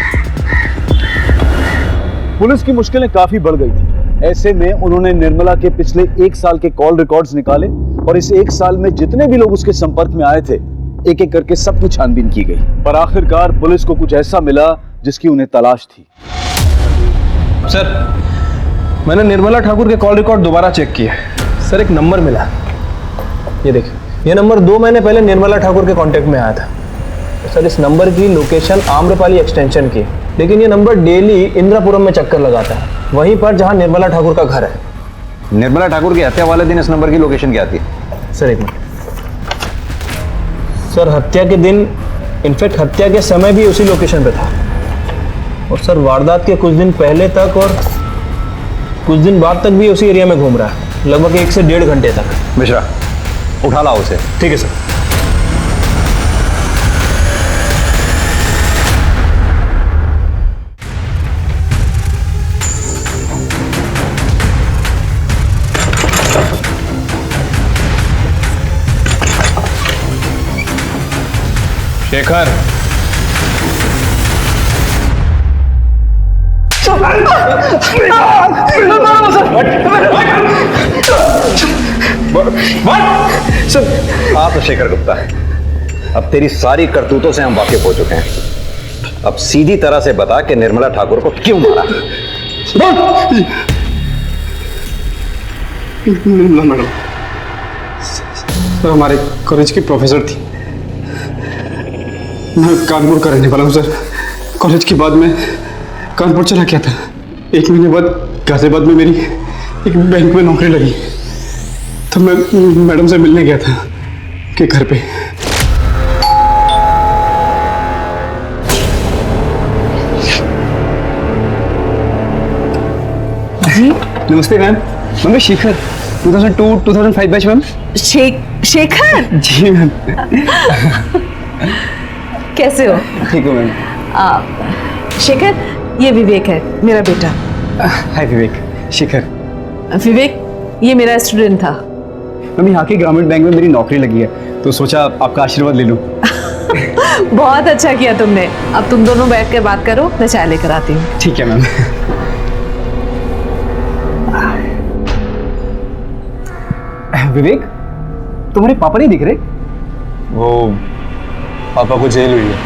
पुलिस की मुश्किलें काफी बढ़ गई थी। ऐसे में उन्होंने निर्मला के पिछले 1 साल के कॉल रिकॉर्ड्स निकाले और इस 1 साल में जितने भी लोग उसके संपर्क में आए थे, एक एक करके सबकी छानबीन की गई। पर आखिरकार पुलिस को कुछ ऐसा मिला जिसकी उन्हें तलाश थी। सर मैंने निर्मला ठाकुर के कॉल रिकॉर्ड दोबारा चेक किए। सर एक नंबर मिला, ये देखिए, ये नंबर 2 महीने पहले निर्मला ठाकुर के कांटेक्ट में आया था। सर इस नंबर की लोकेशन आम्रपाली एक्सटेंशन की, लेकिन ये नंबर डेली इंद्रापुरम में चक्कर लगाता है, वहीं पर जहां निर्मला ठाकुर का घर है। निर्मला ठाकुर की हत्या वाले दिन इस नंबर की लोकेशन क्या थी? सर एक मिनट। सर हत्या के दिन, इनफैक्ट हत्या के समय भी उसी लोकेशन पे था, और सर वारदात के कुछ दिन पहले तक और कुछ दिन बाद तक भी उसी एरिया में घूम रहा है, लगभग 1 से 1.5 घंटे तक। मिश्रा, उठा लाओ उसे। ठीक है सर। शेखर, आप तो शेखर गुप्ता है। अब तेरी सारी करतूतों से हम वाकिफ हो चुके हैं। अब सीधी तरह से बता कि निर्मला ठाकुर को क्यों मारा? निर्मला मैडम सर हमारे कॉलेज की प्रोफेसर थी। मैं कानपुर का रहने वाला हूँ सर। कॉलेज के बाद मैं कानपुर चला गया था। 1 महीने बाद गाजियाबाद में मेरी एक बैंक में नौकरी लगी, तो मैं मैडम से मिलने गया था के घर पे। जी नमस्ते मैम। मैं Shekhar, 2002-2005 batch ma'am. Shekhar ji ma'am. कैसे हो? ठीक हो मैम। शेखर, ये विवेक है, मेरा बेटा। हाय विवेक। शेखर। विवेक, ये मेरा स्टूडेंट था। मैम यहाँ के ग्रामीण बैंक में मेरी नौकरी लगी है, तो सोचा आपका आशीर्वाद ले लूं। बहुत अच्छा किया तुमने। अब तुम दोनों बैठ कर बात करो, मैं चाय लेकर आती हूँ। ठीक है मैम। विवेक, तुम्हारे पापा नहीं दिख रहे? वो पापा को जेल हुई है।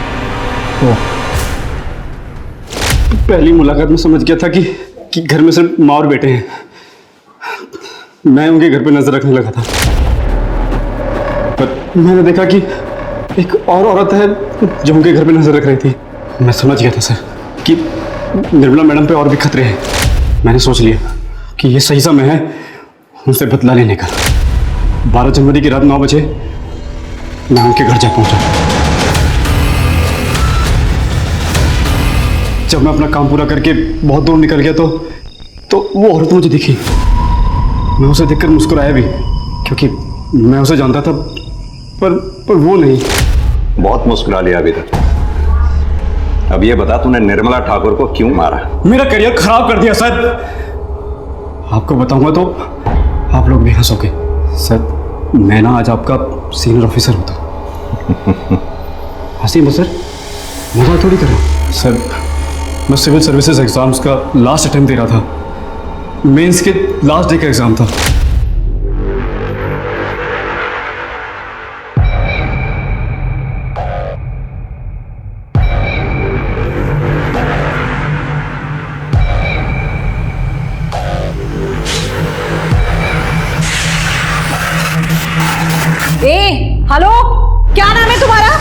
पहली मुलाकात में समझ गया था कि घर में सिर्फ माँ और बेटे हैं। मैं उनके घर पे नजर रखने लगा था, पर मैंने देखा कि एक और औरत है जो उनके घर पे नजर रख रही थी। मैं समझ गया था सर कि निर्मला मैडम पे और भी खतरे हैं। मैंने सोच लिया कि ये सही समय है उनसे बदला लेने का। 12 जनवरी की रात 9 बजे मैं उनके घर जा पहुंचा। जब मैं अपना काम पूरा करके बहुत दूर निकल गया तो वो औरत मुझे दिखी। मैं उसे देखकर मुस्कुराया भी, क्योंकि मैं उसे जानता था, पर वो नहीं। बहुत मुस्कुरा लिया अभी तक। अब ये बता, तूने निर्मला ठाकुर को क्यों मारा? मेरा करियर खराब कर दिया सर। आपको बताऊंगा तो आप लोग भी हंसोगे सर। मैं ना आज आपका सीनियर ऑफिसर होता। हंसी मत सर, मजाक थोड़ी कर रहा हूं सर। मैं सिविल सर्विसेज एग्जाम्स का लास्ट अटेम्प्ट दे रहा था। मेंस के लास्ट डे का एग्जाम था। हेलो, क्या नाम है तुम्हारा?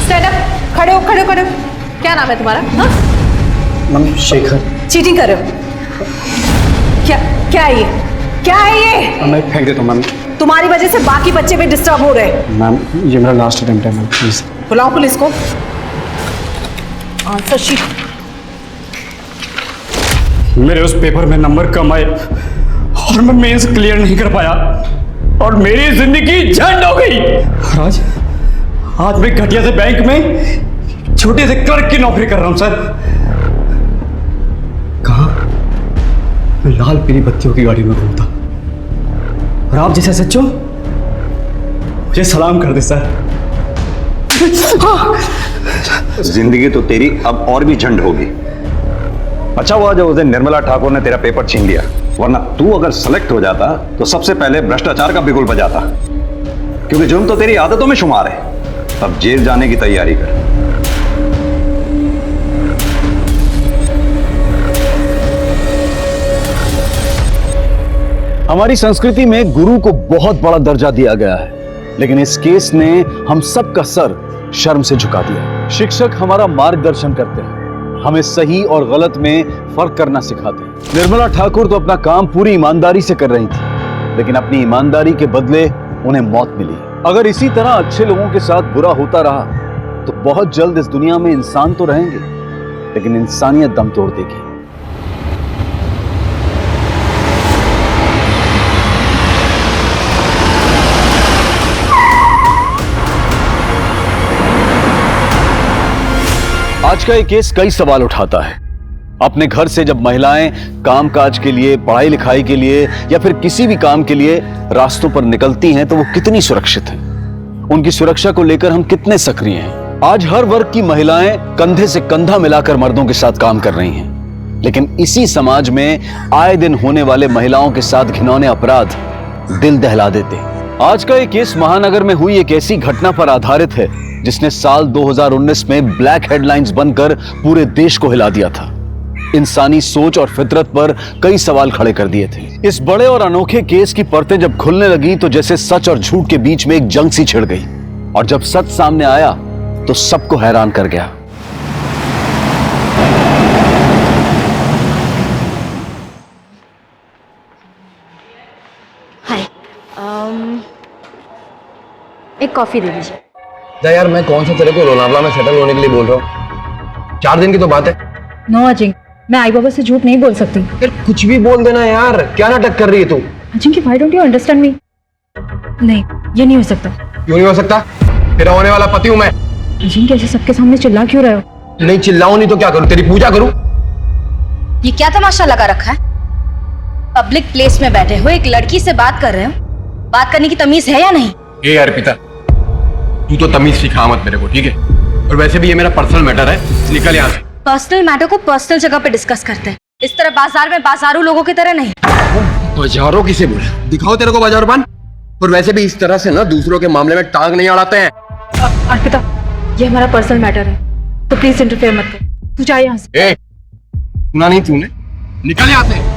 स्टैंड अप, खड़े हो खड़े हो खड़े हो। क्या नाम है तुम्हारा? हाँ? मैम शेखर। चीटिंग कर रहे हो? क्या क्या है ये? क्या है ये? मैं फेंक देता हूँ मैम। तुम्हारी वजह से बाकी बच्चे भी डिस्टर्ब हो रहे हैं। मैम ये मेरा लास्ट अटेम्प्ट है मैम, प्लीज। बुलाओ पुलिस को। Answer sheet. मेरे उस पेपर में नंबर कम आए और मैं मेंस क्लियर नहीं कर पाया और मेरी जिंदगी झंड हो गई। आज मैं घटिया से बैंक में छोटे से क्लर्क की नौकरी कर रहा हूं सर। कहा मैं लाल पीली बत्तियों की गाड़ी में घूमता और आप जैसे सच्चो मुझे सलाम कर दे सर। जिंदगी तो तेरी अब और भी झंड होगी। अच्छा हुआ जो उस दिन निर्मला ठाकुर ने तेरा पेपर छीन लिया, वरना तू अगर सेलेक्ट हो जाता तो सबसे पहले भ्रष्टाचार का बिगुल बजाता, क्योंकि जुर्म तो तेरी आदतों में शुमार है। अब जेल जाने की तैयारी कर। हमारी संस्कृति में गुरु को बहुत बड़ा दर्जा दिया गया है, लेकिन इस केस ने हम सबका सर शर्म से झुका दिया। शिक्षक हमारा मार्गदर्शन करते हैं, हमें सही और गलत में फर्क करना सिखाते हैं। निर्मला ठाकुर तो अपना काम पूरी ईमानदारी से कर रही थी, लेकिन अपनी ईमानदारी के बदले उन्हें मौत मिली। अगर इसी तरह अच्छे लोगों के साथ बुरा होता रहा तो बहुत जल्द इस दुनिया में इंसान तो रहेंगे, लेकिन इंसानियत दम तोड़ देगी। आज का ये केस कई सवाल उठाता है। अपने घर से जब महिलाएं कामकाज के लिए, पढ़ाई लिखाई के लिए या फिर किसी भी काम के लिए रास्तों पर निकलती हैं तो वो कितनी सुरक्षित हैं? उनकी सुरक्षा को लेकर हम कितने सक्रिय हैं? आज हर वर्ग की महिलाएं कंधे से कंधा मिलाकर मर्दों के साथ काम कर रही हैं, लेकिन इसी समाज में आए दिन होने वाले महिलाओं के साथ घिनौने अपराध दिल दहला देते हैं। आज का ये केस महानगर में हुई एक ऐसी घटना पर आधारित है जिसने साल 2019 में ब्लैक हेडलाइंस बनकर पूरे देश को हिला दिया था। इंसानी सोच और फितरत पर कई सवाल खड़े कर दिए थे। इस बड़े और अनोखे केस की परतें जब खुलने लगी तो जैसे सच और झूठ के बीच में एक जंग सी छिड़ गई, और जब सच सामने आया तो सबको हैरान कर गया। हाय, एक कॉफी दे दीजिए। यार मैं कौन सा तेरे को लोनावला में सेटल होने के लिए बोल रहा हूँ, 4 दिन की तो बात है। नो अजिंक, मैं आई बाबा से झूठ नहीं बोल सकती। यार कुछ भी बोल देना यार, क्या नाटक कर रही है तू? Ajinkya, why don't you understand me? नहीं, ये नहीं हो सकता। क्यों नहीं हो सकता? तेरा होने वाला पति हूँ मैं। अजिंक्य, ऐसे सबके सामने चिल्ला क्यों रहे हो? नहीं चिल्लाऊं नहीं तो क्या करूँ, तेरी पूजा करूँ? ये क्या तमाशा लगा रखा है? पब्लिक प्लेस में बैठे हो, एक लड़की से बात कर रहे हो, बात करने की तमीज है या नहीं? ए अर्पिता, तू तो तमीज सिखा मत मेरे को, ठीक है? और वैसे भी ये मेरा पर्सनल मैटर है, निकल यहाँ से। पर्सनल मैटर को पर्सनल जगह पे डिस्कस करते हैं, इस तरह बाजार में बाजारू लोगों की तरह नहीं। बाजारों किसे बोला? दिखाओ तेरे को बाजार बन। और वैसे भी इस तरह से ना दूसरों के मामले में टांग नहीं अड़ाते हैं। अर्पिता, ये हमारा पर्सनल मैटर है, तो प्लीज इंटरफेयर मत कर। तू जा यहाँ से। सुना नहीं तूने? निकल यहाँ से।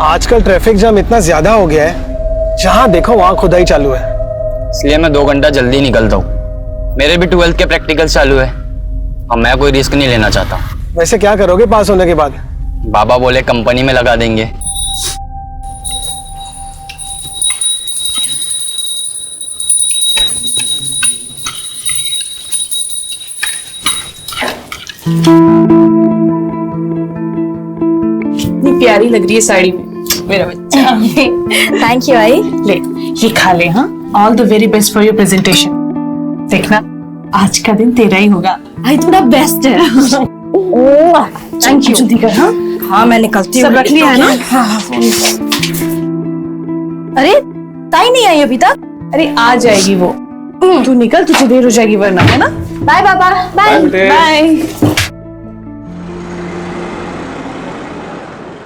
आजकल ट्रैफिक जाम इतना ज्यादा हो गया है, जहां देखो वहां खुदाई चालू है। इसलिए मैं 2 घंटा जल्दी निकलता हूँ। मेरे भी 12th के प्रैक्टिकल चालू है और मैं कोई रिस्क नहीं लेना चाहता। वैसे क्या करोगे पास होने के बाद? बाबा बोले कंपनी में लगा देंगे। इतनी प्यारी लग रही है साड़ी में मेरा बच्चा। थैंक यू आई। ले ये खा ले। हाँ, all the very best for your presentation. देखना आज का दिन तेरा ही होगा। आई थोड़ा बेस्ट है। Thank you. जल्दी कर। हाँ हाँ, मैं निकलती हूँ। सब रख लिया है ना? अरे ताई नहीं आई अभी तक? अरे आ जाएगी वो, तू निकल, तुझे देर हो जाएगी वरना, है ना? बाय बाबा। Bye bye.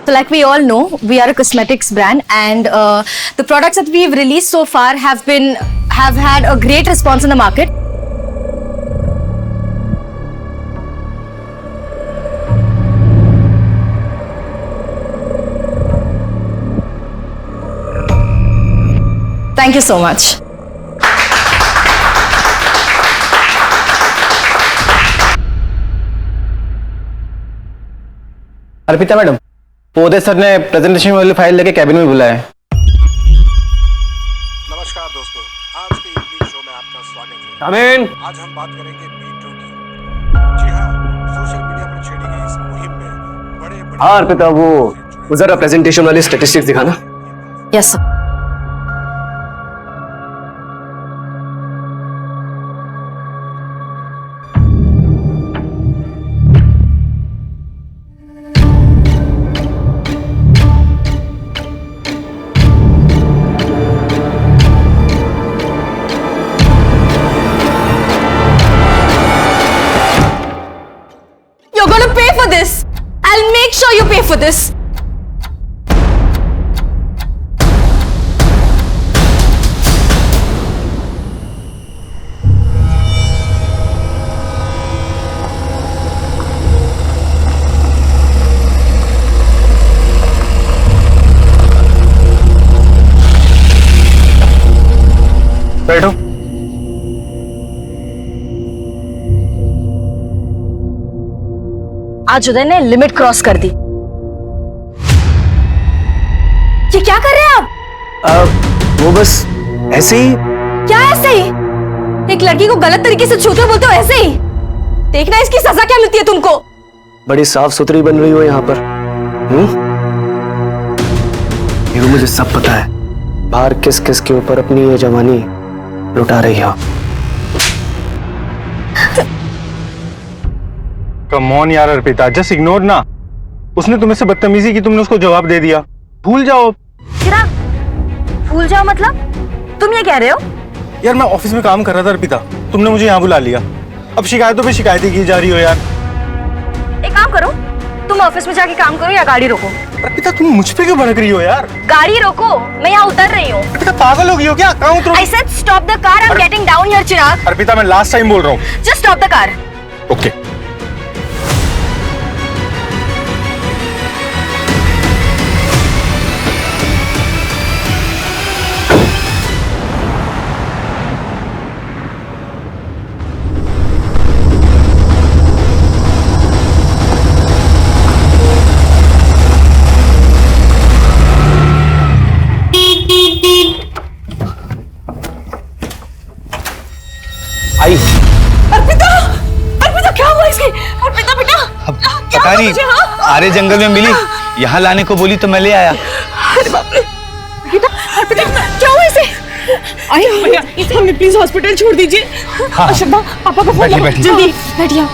So like we all know, we are a cosmetics brand, and the products that we've released so far have had a great response in the market. Thank you so much. Arpita madam, Pode sir ने presentation वाली file लेके cabin में बुलाया है। नमस्कार दोस्तों, आज के इवनिंग शो में आपका स्वागत है। आमीन। आज हम बात करेंगे मीटू की। जी हाँ, सोशल मीडिया पर छेड़ी गई इस मुहिम में बड़े हाँ अर्पिता, वो जरा प्रेजेंटेशन वाली स्टैटिस्टिक्स दिखाना। Yes sir. You're gonna pay for this. I'll make sure you pay for this. बैठो। आज उदय ने लिमिट क्रॉस कर दी। ये क्या कर रहे हैं आप? वो बस ऐसे ही। क्या ऐसे ही? एक लड़की को गलत तरीके से छूते बोलते हो ऐसे ही? देखना इसकी सजा क्या मिलती है तुमको। बड़ी साफ सुथरी बन रही हो यहाँ पर। ये मुझे सब पता है, बाहर किस किस के ऊपर अपनी ये जवानी लुटा रही हो। कम ऑन यार अर्पिता, जस्ट इग्नोर ना। उसने तुम्हें से बदतमीजी की, तुमने उसको जवाब दे दिया। भूल जाओ। भूल जाओ मतलब? तुम ये कह रहे हो? यार मैं ऑफिस में काम कर रहा था अर्पिता, तुमने मुझे यहाँ बुला लिया। अब शिकायतों पे शिकायतें की जा रही हो यार। एक काम करो, तुम ऑफिस में जाके काम करो या गाड़ी रोको। अर्पिता तुम मुझ पे क्यों भड़क रही हो यार? गाड़ी रोको, मैं यहाँ उतर रही हूँ। अर्पिता पागल हो गई हो क्या? कहाँ उतरूं? I said stop the car, I'm getting down here, चिराग। अर्पिता मैं लास्ट टाइम बोल रहा हूँ। Just stop the car. Okay. आई। अर्पिता, अर्पिता क्या हुआ इसकी? अर्पिता बेटा, पता नहीं, आरे जंगल में मिली, यहाँ लाने को बोली तो मैं ले आया। अरे बाप रे। अर्पिता, अर्पिता क्या हुआ इसे? आई भैया, इसे हमें प्लीज हॉस्पिटल छोड़ दीजिए। हाँ। अशोका, पापा को फोन लगाओ जल्दी। बैठिए।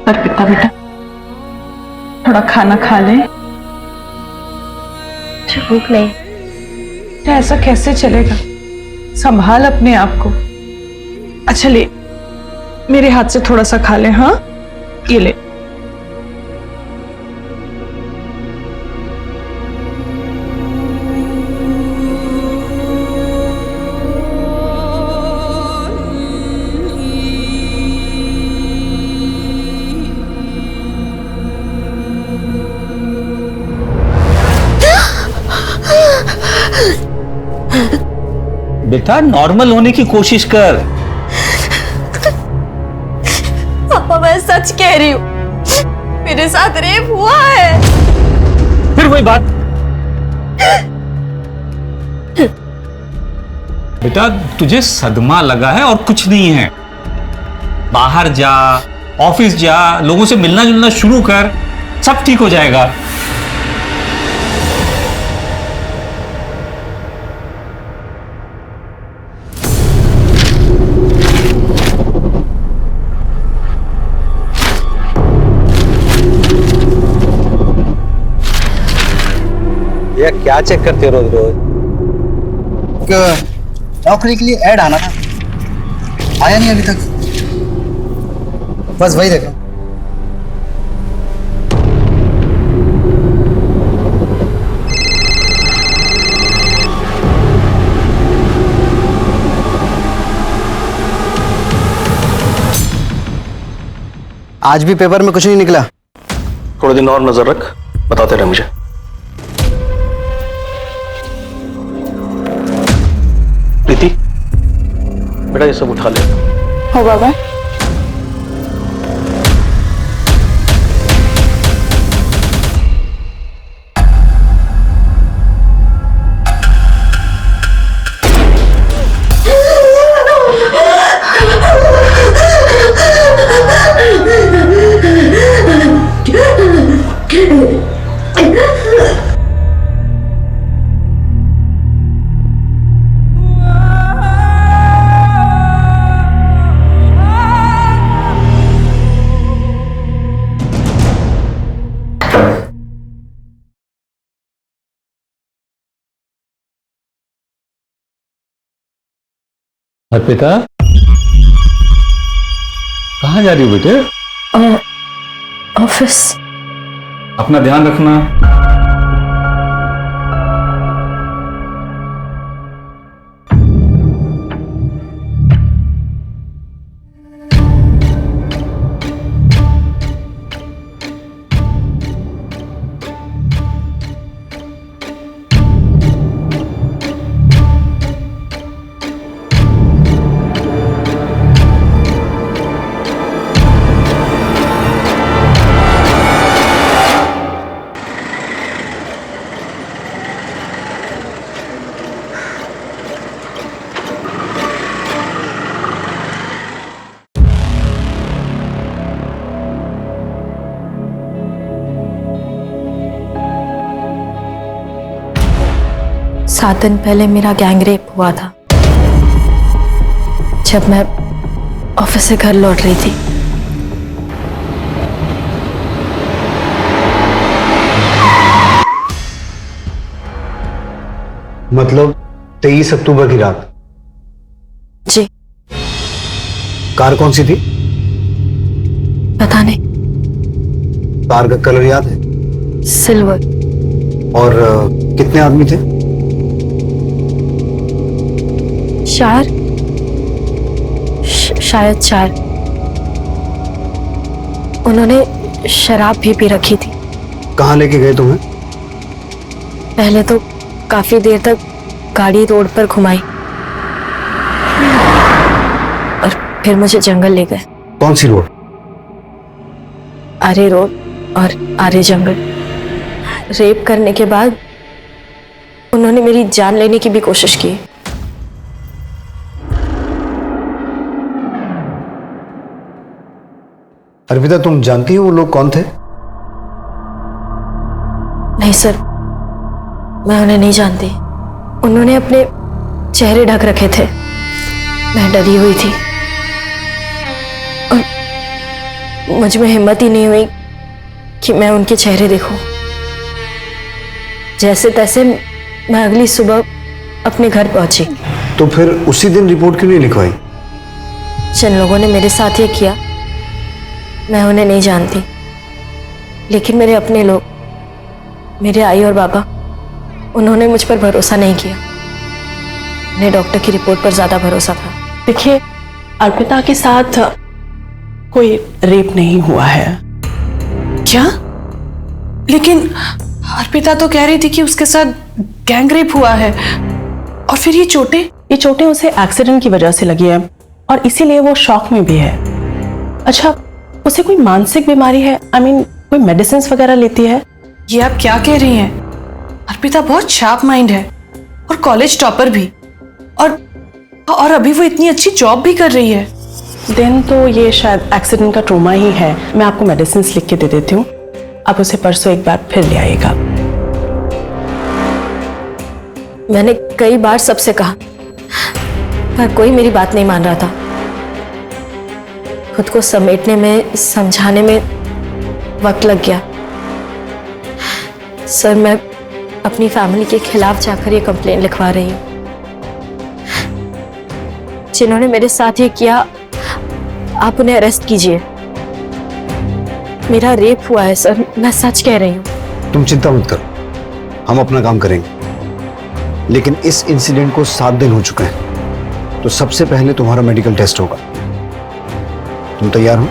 अर्पिता बेटा, थोड़ा खाना खा ले। भूख नहीं। तो ऐसा कैसे चलेगा? संभाल अपने आप को। अच्छा ले, मेरे हाथ से थोड़ा सा खा ले। हाँ, ये ले। बेटा नॉर्मल होने की कोशिश कर। पापा मैं सच कह रही हूँ, मेरे साथ रेप हुआ है। फिर वही बात। बेटा तुझे सदमा लगा है और कुछ नहीं है। बाहर जा, ऑफिस जा, लोगों से मिलना जुलना शुरू कर, सब ठीक हो जाएगा। क्या चेक करते हो रोज रोज? नौकरी के लिए ऐड आना था, आया नहीं अभी तक। बस वही देखो। आज भी पेपर में कुछ नहीं निकला। थोड़े दिन और नजर रख, बताते रहे मुझे। प्रीति, बेटा ये सब उठा ले। हो बाबा। अर्पिता, कहाँ जा रही हो बेटे? ऑफिस। अपना ध्यान रखना। सात दिन पहले मेरा गैंगरेप हुआ था, जब मैं ऑफिस से घर लौट रही थी। मतलब 23 अक्टूबर की रात? जी। कार कौन सी थी? पता नहीं। कार का कलर याद है? सिल्वर। और कितने आदमी थे? शायद 4। उन्होंने शराब भी पी रखी थी। कहाँ लेके गए तुम्हें? पहले तो काफी देर तक गाड़ी रोड पर घुमाई और फिर मुझे जंगल ले गए। कौन सी रोड? आरे रोड और आरे जंगल। रेप करने के बाद उन्होंने मेरी जान लेने की भी कोशिश की। अर्पिता, तुम जानती हो वो लोग कौन थे? नहीं सर, मैं उन्हें नहीं जानती। उन्होंने अपने चेहरे ढक रखे थे। मैं डरी हुई थी और मुझ में हिम्मत ही नहीं हुई कि मैं उनके चेहरे देखूं। जैसे तैसे मैं अगली सुबह अपने घर पहुंची। तो फिर उसी दिन रिपोर्ट क्यों नहीं लिखवाई? जिन लोगों ने मेरे साथ ये किया, मैं उन्हें नहीं जानती, लेकिन मेरे अपने लोग, मेरे आई और बाबा, उन्होंने मुझ पर भरोसा नहीं किया। उन्हें डॉक्टर की रिपोर्ट पर ज्यादा भरोसा था। देखिए, अर्पिता के साथ कोई रेप नहीं हुआ है। क्या? लेकिन अर्पिता तो कह रही थी कि उसके साथ गैंगरेप हुआ है। और फिर ये चोटें उसे एक्सीडेंट की वजह से लगी है और इसीलिए वो शॉक में भी है। अच्छा, उसे कोई मानसिक बीमारी है? कोई मेडिसिन वगैरह लेती है? ये आप क्या कह रही हैं? अर्पिता बहुत शार्प माइंड है और कॉलेज टॉपर भी, और अभी वो इतनी अच्छी जॉब भी कर रही है। दिन तो ये शायद एक्सीडेंट का ट्रोमा ही है। मैं आपको मेडिसिन लिख के दे देती हूँ, आप उसे परसों एक बार फिर ले आइएगा। मैंने कई बार सबसे कहा, पर कोई मेरी बात नहीं मान रहा था। खुद को समेटने में, समझाने में वक्त लग गया। सर, मैं अपनी फैमिली के खिलाफ जाकर ये कंप्लेंट लिखवा रही हूँ। जिन्होंने मेरे साथ ये किया, आप उन्हें अरेस्ट कीजिए। मेरा रेप हुआ है सर, मैं सच कह रही हूँ। तुम चिंता मत करो, हम अपना काम करेंगे। लेकिन इस इंसिडेंट को 7 दिन हो चुके हैं, तो सबसे पहले तुम्हारा मेडिकल टेस्ट होगा। तुम तैयार हो?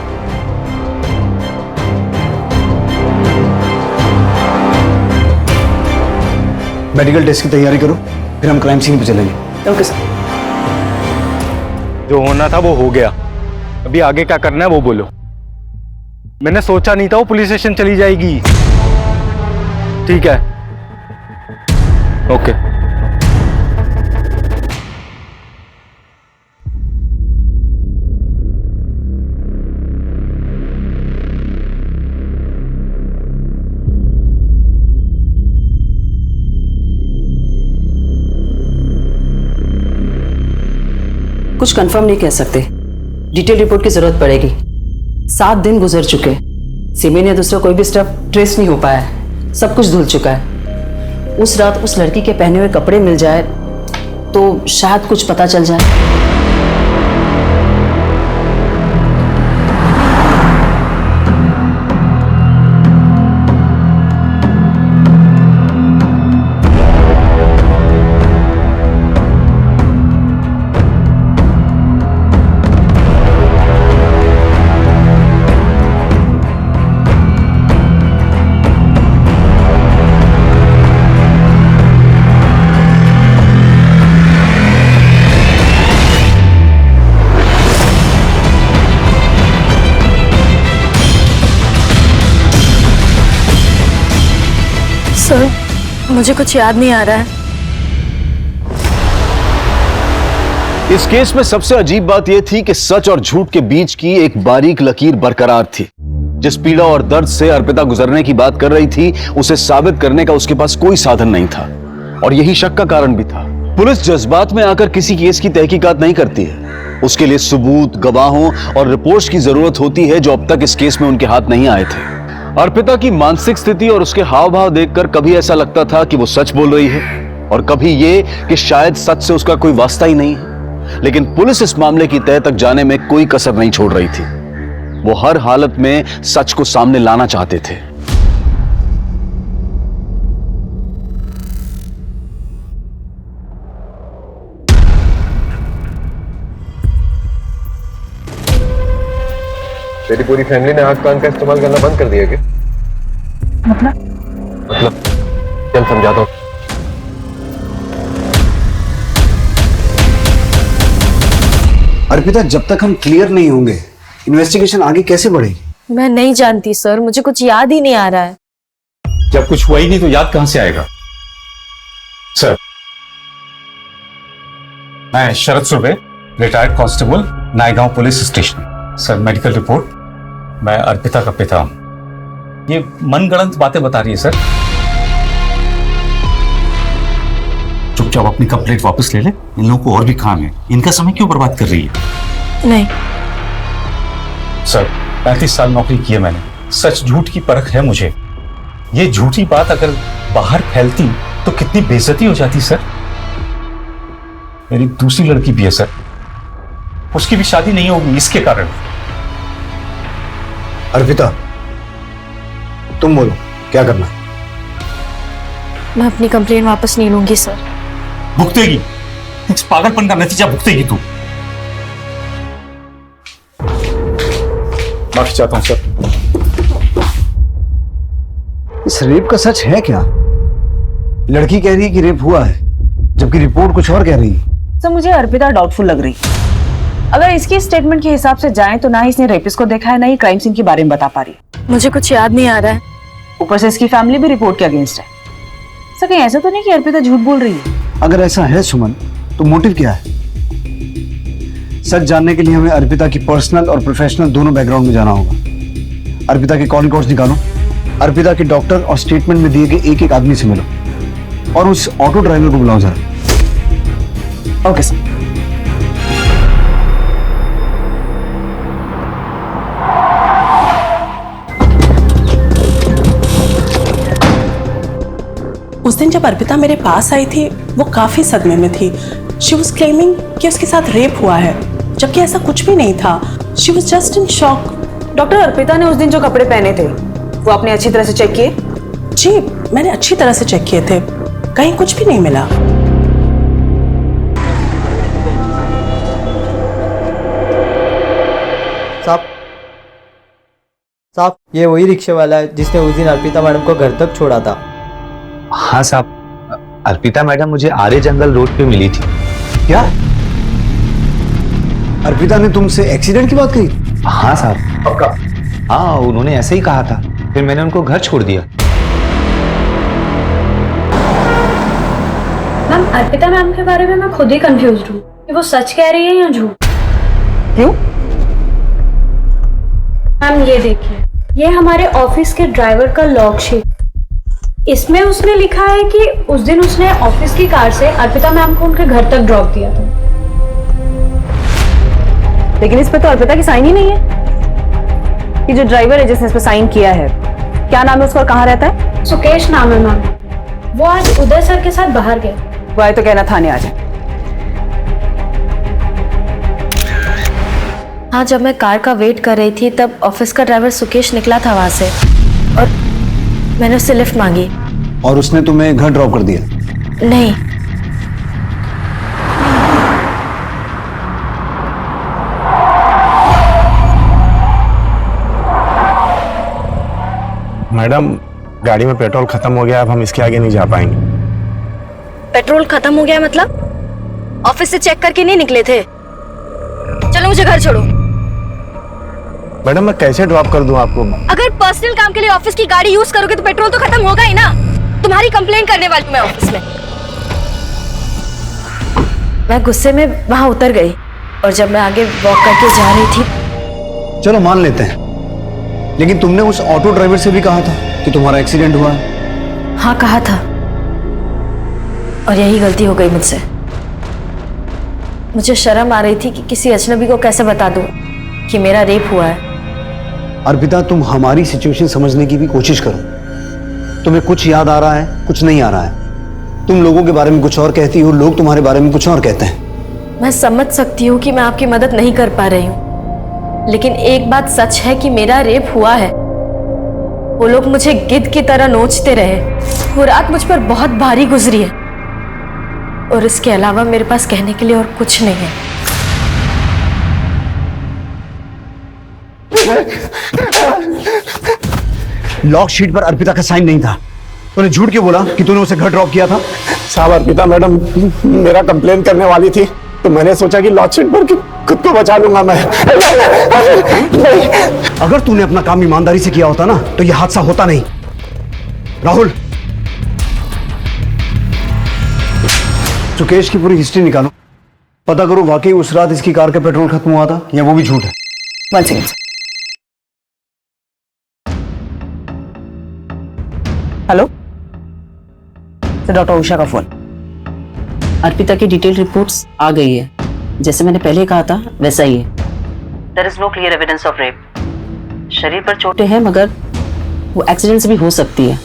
मेडिकल टेस्ट की तैयारी करो, फिर हम क्राइम सीन पे चलेंगे। Okay sir. जो होना था वो हो गया, अभी आगे क्या करना है वो बोलो। मैंने सोचा नहीं था वो पुलिस स्टेशन चली जाएगी। ठीक है, ओके। कुछ कंफर्म नहीं कह सकते, डिटेल रिपोर्ट की जरूरत पड़ेगी। 7 दिन गुजर चुके, सिमी या दूसरा कोई भी स्टफ ट्रेस नहीं हो पाया है, सब कुछ धुल चुका है। उस रात उस लड़की के पहने हुए कपड़े मिल जाए तो शायद कुछ पता चल जाए। सर, मुझे कुछ याद नहीं आ रहा है। इस केस में सबसे अजीब बात यह थी कि सच और झूठ के बीच की एक बारीक लकीर बरकरार थी। जिस पीड़ा और दर्द से अर्पिता गुजरने की बात कर रही थी, उसे साबित करने का उसके पास कोई साधन नहीं था, और यही शक का कारण भी था। पुलिस जज्बात में आकर किसी केस की तहकीकात नहीं करती है, उसके लिए सबूत, गवाहों और रिपोर्ट्स की जरूरत होती है, जो अब तक इस केस में उनके हाथ नहीं आए थे। अर्पिता की मानसिक स्थिति और उसके हाव भाव देखकर कभी ऐसा लगता था कि वो सच बोल रही है, और कभी ये कि शायद सच से उसका कोई वास्ता ही नहीं है। लेकिन पुलिस इस मामले की तह तक जाने में कोई कसर नहीं छोड़ रही थी। वो हर हालत में सच को सामने लाना चाहते थे। तेरी पूरी फैमिली ने आग कान का इस्तेमाल करना बंद कर दिया क्या? मतलब चल समझाता हूं। अर्पिता, जब तक हम क्लियर नहीं होंगे इन्वेस्टिगेशन आगे कैसे बढ़ेगी? मैं नहीं जानती सर, मुझे कुछ याद ही नहीं आ रहा है। जब कुछ हुआ ही नहीं तो याद कहां से आएगा? सर, मैं Sharad Sube, retired constable, Naigaon police station. Sir, medical report. मैं अर्पिता का पिता हूं। ये मनगढ़ंत बातें बता रही है सर। चुपचाप अपनी कंप्लेंट वापस ले ले, इन लोगों को और भी काम है। इनका समय क्यों बर्बाद कर रही है? नहीं सर, 35 साल नौकरी की है मैंने, सच झूठ की परख है मुझे। ये झूठी बात अगर बाहर फैलती तो कितनी बेइज्जती हो जाती सर। मेरी दूसरी लड़की भी है सर, उसकी भी शादी नहीं होगी इसके कारण। अर्पिता, तुम बोलो क्या करना है? मैं अपनी कंप्लेंट वापस नहीं लूंगी सर। भुगतेगी, इस पागलपन का नतीजा भुगतेगी तू। माफी चाहता हूं सर। इस रेप का सच है क्या? लड़की कह रही है कि रेप हुआ है, जबकि रिपोर्ट कुछ और कह रही है। सर, मुझे अर्पिता डाउटफुल लग रही। अगर इसकी स्टेटमेंट के हिसाब से जाएं तो ना ही इसने रेपिस्ट को देखा है, ना ही क्राइम सीन के बारे में बता पा रही। मुझे कुछ याद नहीं आ रहा है। ऊपर से इसकी फैमिली भी रिपोर्ट के अगेंस्ट है। सर, कहीं ऐसा तो नहीं कि अर्पिता झूठ बोल रही है? अगर ऐसा है सुमन, तो मोटिव क्या है? सच जानने के लिए हमें अर्पिता की पर्सनल और प्रोफेशनल दोनों बैकग्राउंड में जाना होगा। अर्पिता के कॉल रिकॉर्ड्स निकालो, अर्पिता के डॉक्टर और स्टेटमेंट में दिए गए एक एक आदमी से मिलो, और उस ऑटो ड्राइवर को बुलाओ जरा। Okay sir. उस दिन जब अर्पिता मेरे पास आई थी वो काफी सदमे में थी। शी वॉज क्लेमिंग कि उसके साथ रेप हुआ है, जबकि ऐसा कुछ भी नहीं था। She was just in shock. Doctor, Arpita ने उस दिन जो कपड़े पहने थे वो आपने अच्छी तरह से चेक किए? जी, मैंने अच्छी तरह से चेक किए थे, कहीं कुछ भी नहीं मिला। साहब, ये वही रिक्शे वाला है जिसने उस दिन अर्पिता मैडम को घर तक छोड़ा था। हाँ साहब, अर्पिता मैडम मुझे आर्य जंगल रोड पे मिली थी। क्या अर्पिता ने तुमसे एक्सीडेंट की बात कही? हाँ साहब, पक्का। हाँ, उन्होंने ऐसे ही कहा था, फिर मैंने उनको घर छोड़ दिया। मैम, अर्पिता मैम के बारे में मैं खुद ही कंफ्यूज्ड हूँ कि वो सच कह रही है या झूठ। क्यों? मैम ये देखिए, ये हमारे ऑफिस के ड्राइवर का लॉग शीट। इसमें उसने लिखा है कि उस दिन उसने ऑफिस की कार से अर्पिता मैम को उनके घर तक ड्रॉप दिया था। लेकिन इस पे तो अर्पिता की साइन ही नहीं है। ये जो ड्राइवर है जिसने इस पे साइन किया है, क्या नाम है उसका और कहाँ रहता है? सुकेश नाम है मैम। वो आज उदय सर के साथ बाहर गए। वो आए तो कहना थाने आ जाए। हाँ, जब मैं कार का वेट कर रही थी तब ऑफिस का ड्राइवर सुकेश निकला था वहां से और मैंने उससे लिफ्ट मांगी। और उसने तुम्हें घर ड्रॉप कर दिया? नहीं। मैडम, गाड़ी में पेट्रोल खत्म हो गया, अब हम इसके आगे नहीं जा पाएंगे। पेट्रोल खत्म हो गया मतलब? ऑफिस से चेक करके नहीं निकले थे? चलो मुझे घर छोड़ो। मैडम, मैं कैसे ड्रॉप कर दूं आपको? अगर पर्सनल काम के लिए ऑफिस की गाड़ी यूज करोगे तो पेट्रोल तो खत्म होगा ही ना। तुम्हारी कंप्लेंट करने वाली मैं ऑफिस में। मैं गुस्से में वहां उतर गई और जब मैं आगे वॉक करके जा रही थी। चलो मान लेते हैं, लेकिन तुमने उस ऑटो ड्राइवर से भी कहा था कि तुम्हारा एक्सीडेंट हुआ है। हाँ, कहा था, और यही गलती हो गई मुझसे। मुझे शर्म आ रही थी कि किसी अजनबी को कैसे बता दूं कि मेरा रेप हुआ है। अर्पिता, तुम हमारी सिचुएशन समझने की भी कोशिश करो। तुम्हें कुछ याद आ रहा है, कुछ नहीं आ रहा है। तुम लोगों के बारे में कुछ और कहती हो, लोग तुम्हारे बारे में कुछ और कहते हैं। मैं समझ सकती हूँ कि मैं आपकी मदद नहीं कर पा रही हूँ, लेकिन एक बात सच है कि मेरा रेप हुआ है। वो लोग मुझे गिद्ध की तरह नोचते रहे। वो रात मुझ पर बहुत भारी गुजरी है और इसके अलावा मेरे पास कहने के लिए और कुछ नहीं है। लॉक शीट पर अर्पिता का साइन नहीं था। तूने झूठ क्यों बोला कि तूने उसे घर ड्रॉप किया था? साहब, अर्पिता मैडम मेरा कंप्लेन करने वाली थी तो मैंने सोचा कि लॉक शीट पर खुद को बचा लूंगा मैं। अगर तूने अपना काम ईमानदारी से किया होता ना तो यह हादसा होता नहीं। राहुल, सुकेश की पूरी हिस्ट्री निकालो, पता करो वाकई उस रात इसकी कार का पेट्रोल खत्म हुआ था या वो भी झूठ है। हेलो, डॉक्टर उषा का फोन। अर्पिता की डिटेल रिपोर्ट्स आ गई है। जैसे मैंने पहले कहा था वैसा ही है। There is no clear evidence of rape. शरीर पर चोटें हैं मगर वो एक्सीडेंट से भी हो सकती है।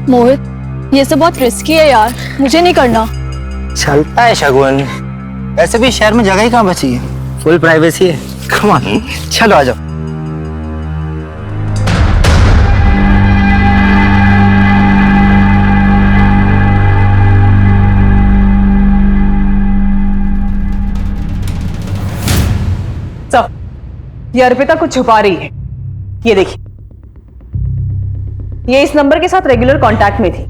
मोहित, ये सब बहुत रिस्की है यार, मुझे नहीं करना। चलता है शगुन, वैसे भी शहर में जगह ही कहाँ बची है, फुल प्राइवेसी है। कम ऑन, चलो आ जाओ। ये अर्पिता कुछ छुपा रही है। ये देखिए, ये इस नंबर के साथ रेगुलर कांटेक्ट में थी।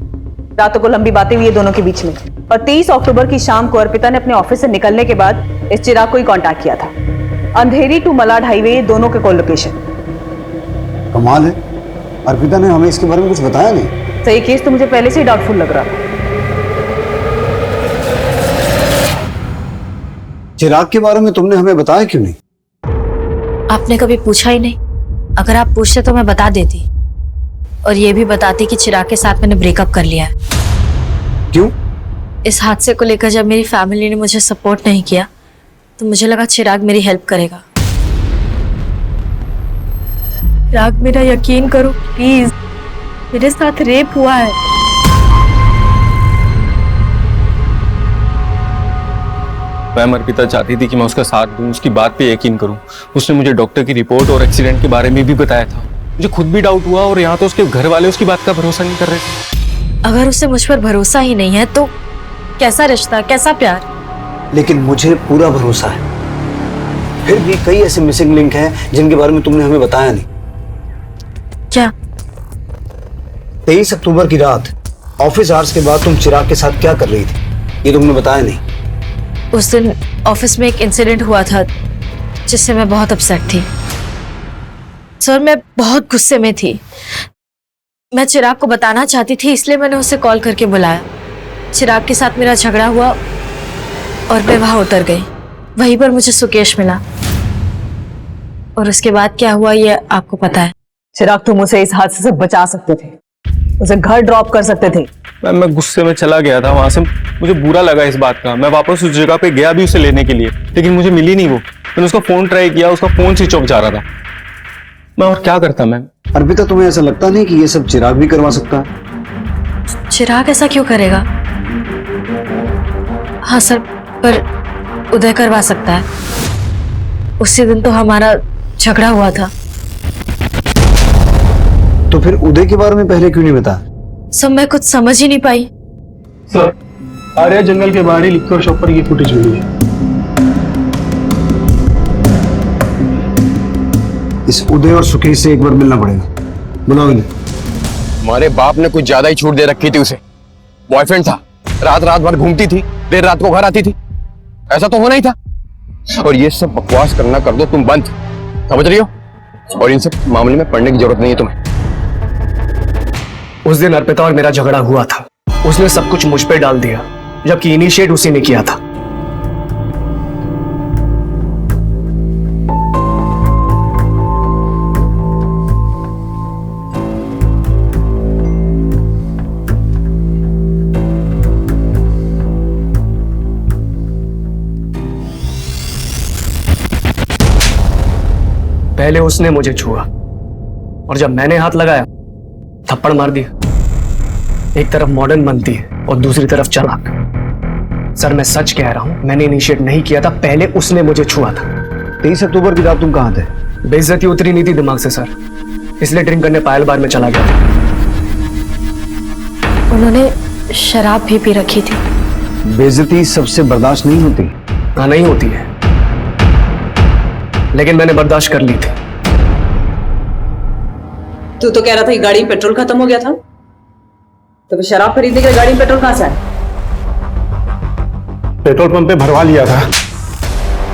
रातों को लंबी बातें हुई दोनों के बीच में, और 23 अक्टूबर की शाम को अर्पिता ने अपने ऑफिस से निकलने के बाद इस चिराग को ही कांटेक्ट किया था। अंधेरी टू मलाड हाईवे, दोनों के कॉल लोकेशन। कमाल है, अर्पिता ने हमें इसके बारे में कुछ बताया नहीं। तो ये केस तो मुझे पहले से ही डाउटफुल लग रहा था। चिराग के बारे में तुमने हमें बताया क्यों नहीं? आपने कभी पूछा ही नहीं। अगर आप पूछते तो मैं बता देती, और ये भी बताती कि चिराग के साथ मैंने ब्रेकअप कर लिया है। क्यों? इस हादसे को लेकर जब मेरी फैमिली ने मुझे सपोर्ट नहीं किया तो मुझे लगा चिराग मेरी हेल्प करेगा। चिराग, मेरा यकीन करो प्लीज, मेरे साथ रेप हुआ है। मैम, अर्पिता चाहती थी कि मैं उसका साथ दूं, उसकी बात पे यकीन करूं। उसने मुझे डॉक्टर की रिपोर्ट और एक्सीडेंट के बारे में भी बताया था। मुझे खुद भी डाउट हुआ और यहाँ तो उसके घर वाले उसकी बात का भरोसा नहीं कर रहे थे। अगर उसे मुझ पर भरोसा ही नहीं है तो कैसा रिश्ता, कैसा प्यार? लेकिन मुझे पूरा भरोसा है। फिर भी कई ऐसे मिसिंग लिंक हैं जिनके बारे में तुमने हमें बताया नहीं। क्या? 23 अक्टूबर की रात ऑफिस आवर्स के बाद तुम चिराग के साथ क्या कर रही थी, ये तुमने बताया नहीं। उस दिन ऑफिस में एक इंसिडेंट हुआ था जिससे मैं बहुत अपसेट थी। सर, मैं बहुत गुस्से में थी। मैं चिराग को बताना चाहती थी, इसलिए मैंने उसे कॉल करके बुलाया। चिराग के साथ मेरा झगड़ा हुआ और मैं वहां उतर गई। वहीं पर मुझे सुकेश मिला और उसके बाद क्या हुआ ये आपको पता है। चिराग, तुम उसे इस हादसे से बचा सकते थे, उसे घर ड्रॉप कर सकते थे। मैं गुस्से में चला गया था वहां से। मुझे बुरा लगा इस बात का। मैं वापस उस जगह पे गया भी उसे लेने के लिए, लेकिन मुझे मिली नहीं वो। मैंने उसका फोन ट्राई किया, उसका फोन स्विच ऑफ जा रहा था। मैं और क्या करता मैम? अर्पिता, तुम्हें ऐसा लगता नहीं कि ये सब चिराग भी करवा सकता है? चिराग ऐसा क्यों करेगा? हाँ सर, पर उदय करवा सकता है। उसी दिन तो हमारा झगड़ा हुआ था। तो फिर उदय के बारे में पहले क्यों नहीं बताया? सब मैं कुछ समझ ही नहीं पाई। सर, आर्या जंगल के बाहरी लिक्कर शॉप पर ये फुटेज मिली है। इस उदय और सुकेश से एक बार मिलना पड़ेगा। बुलाओ इन्हें। हमारे बाप ने कुछ ज्यादा ही छूट दे रखी थी उसे। बॉयफ्रेंड था, रात रात भर घूमती थी, देर रात को घर आती थी। ऐसा तो होना ही था। और ये सब बकवास करना कर दो तुम बंद, समझ रही हो? और इन सब मामले में पढ़ने की जरूरत नहीं है तुम्हें। उस दिन अर्पिता और मेरा झगड़ा हुआ था। उसने सब कुछ मुझ पे डाल दिया, जबकि इनिशिएट उसी ने किया था। पहले उसने मुझे छुआ और जब मैंने हाथ लगाया थप्पड़ मार दिया। एक तरफ मॉडर्न बनती है और दूसरी तरफ चालाक। सर, मैं सच कह रहा हूं, मैंने इनिशिएट नहीं किया था, पहले उसने मुझे छुआ था। 23 अक्टूबर की रात तुम कहां थे? बेइज्जती उतरी नहीं थी दिमाग से सर, इसलिए ड्रिंक करने पायल बार में चला गया था। उन्होंने शराब भी पी रखी थी। बेइज्जती सबसे बर्दाश्त नहीं होती। हाँ, नहीं होती है, लेकिन मैंने बर्दाश्त कर ली थी। तू तो कह रहा था कि गाड़ी में पेट्रोल खत्म हो गया था, तो फिर शराब खरीदने के लिए गाड़ी में पेट्रोल कहां से आया? पेट्रोल पंप पे भरवा लिया था।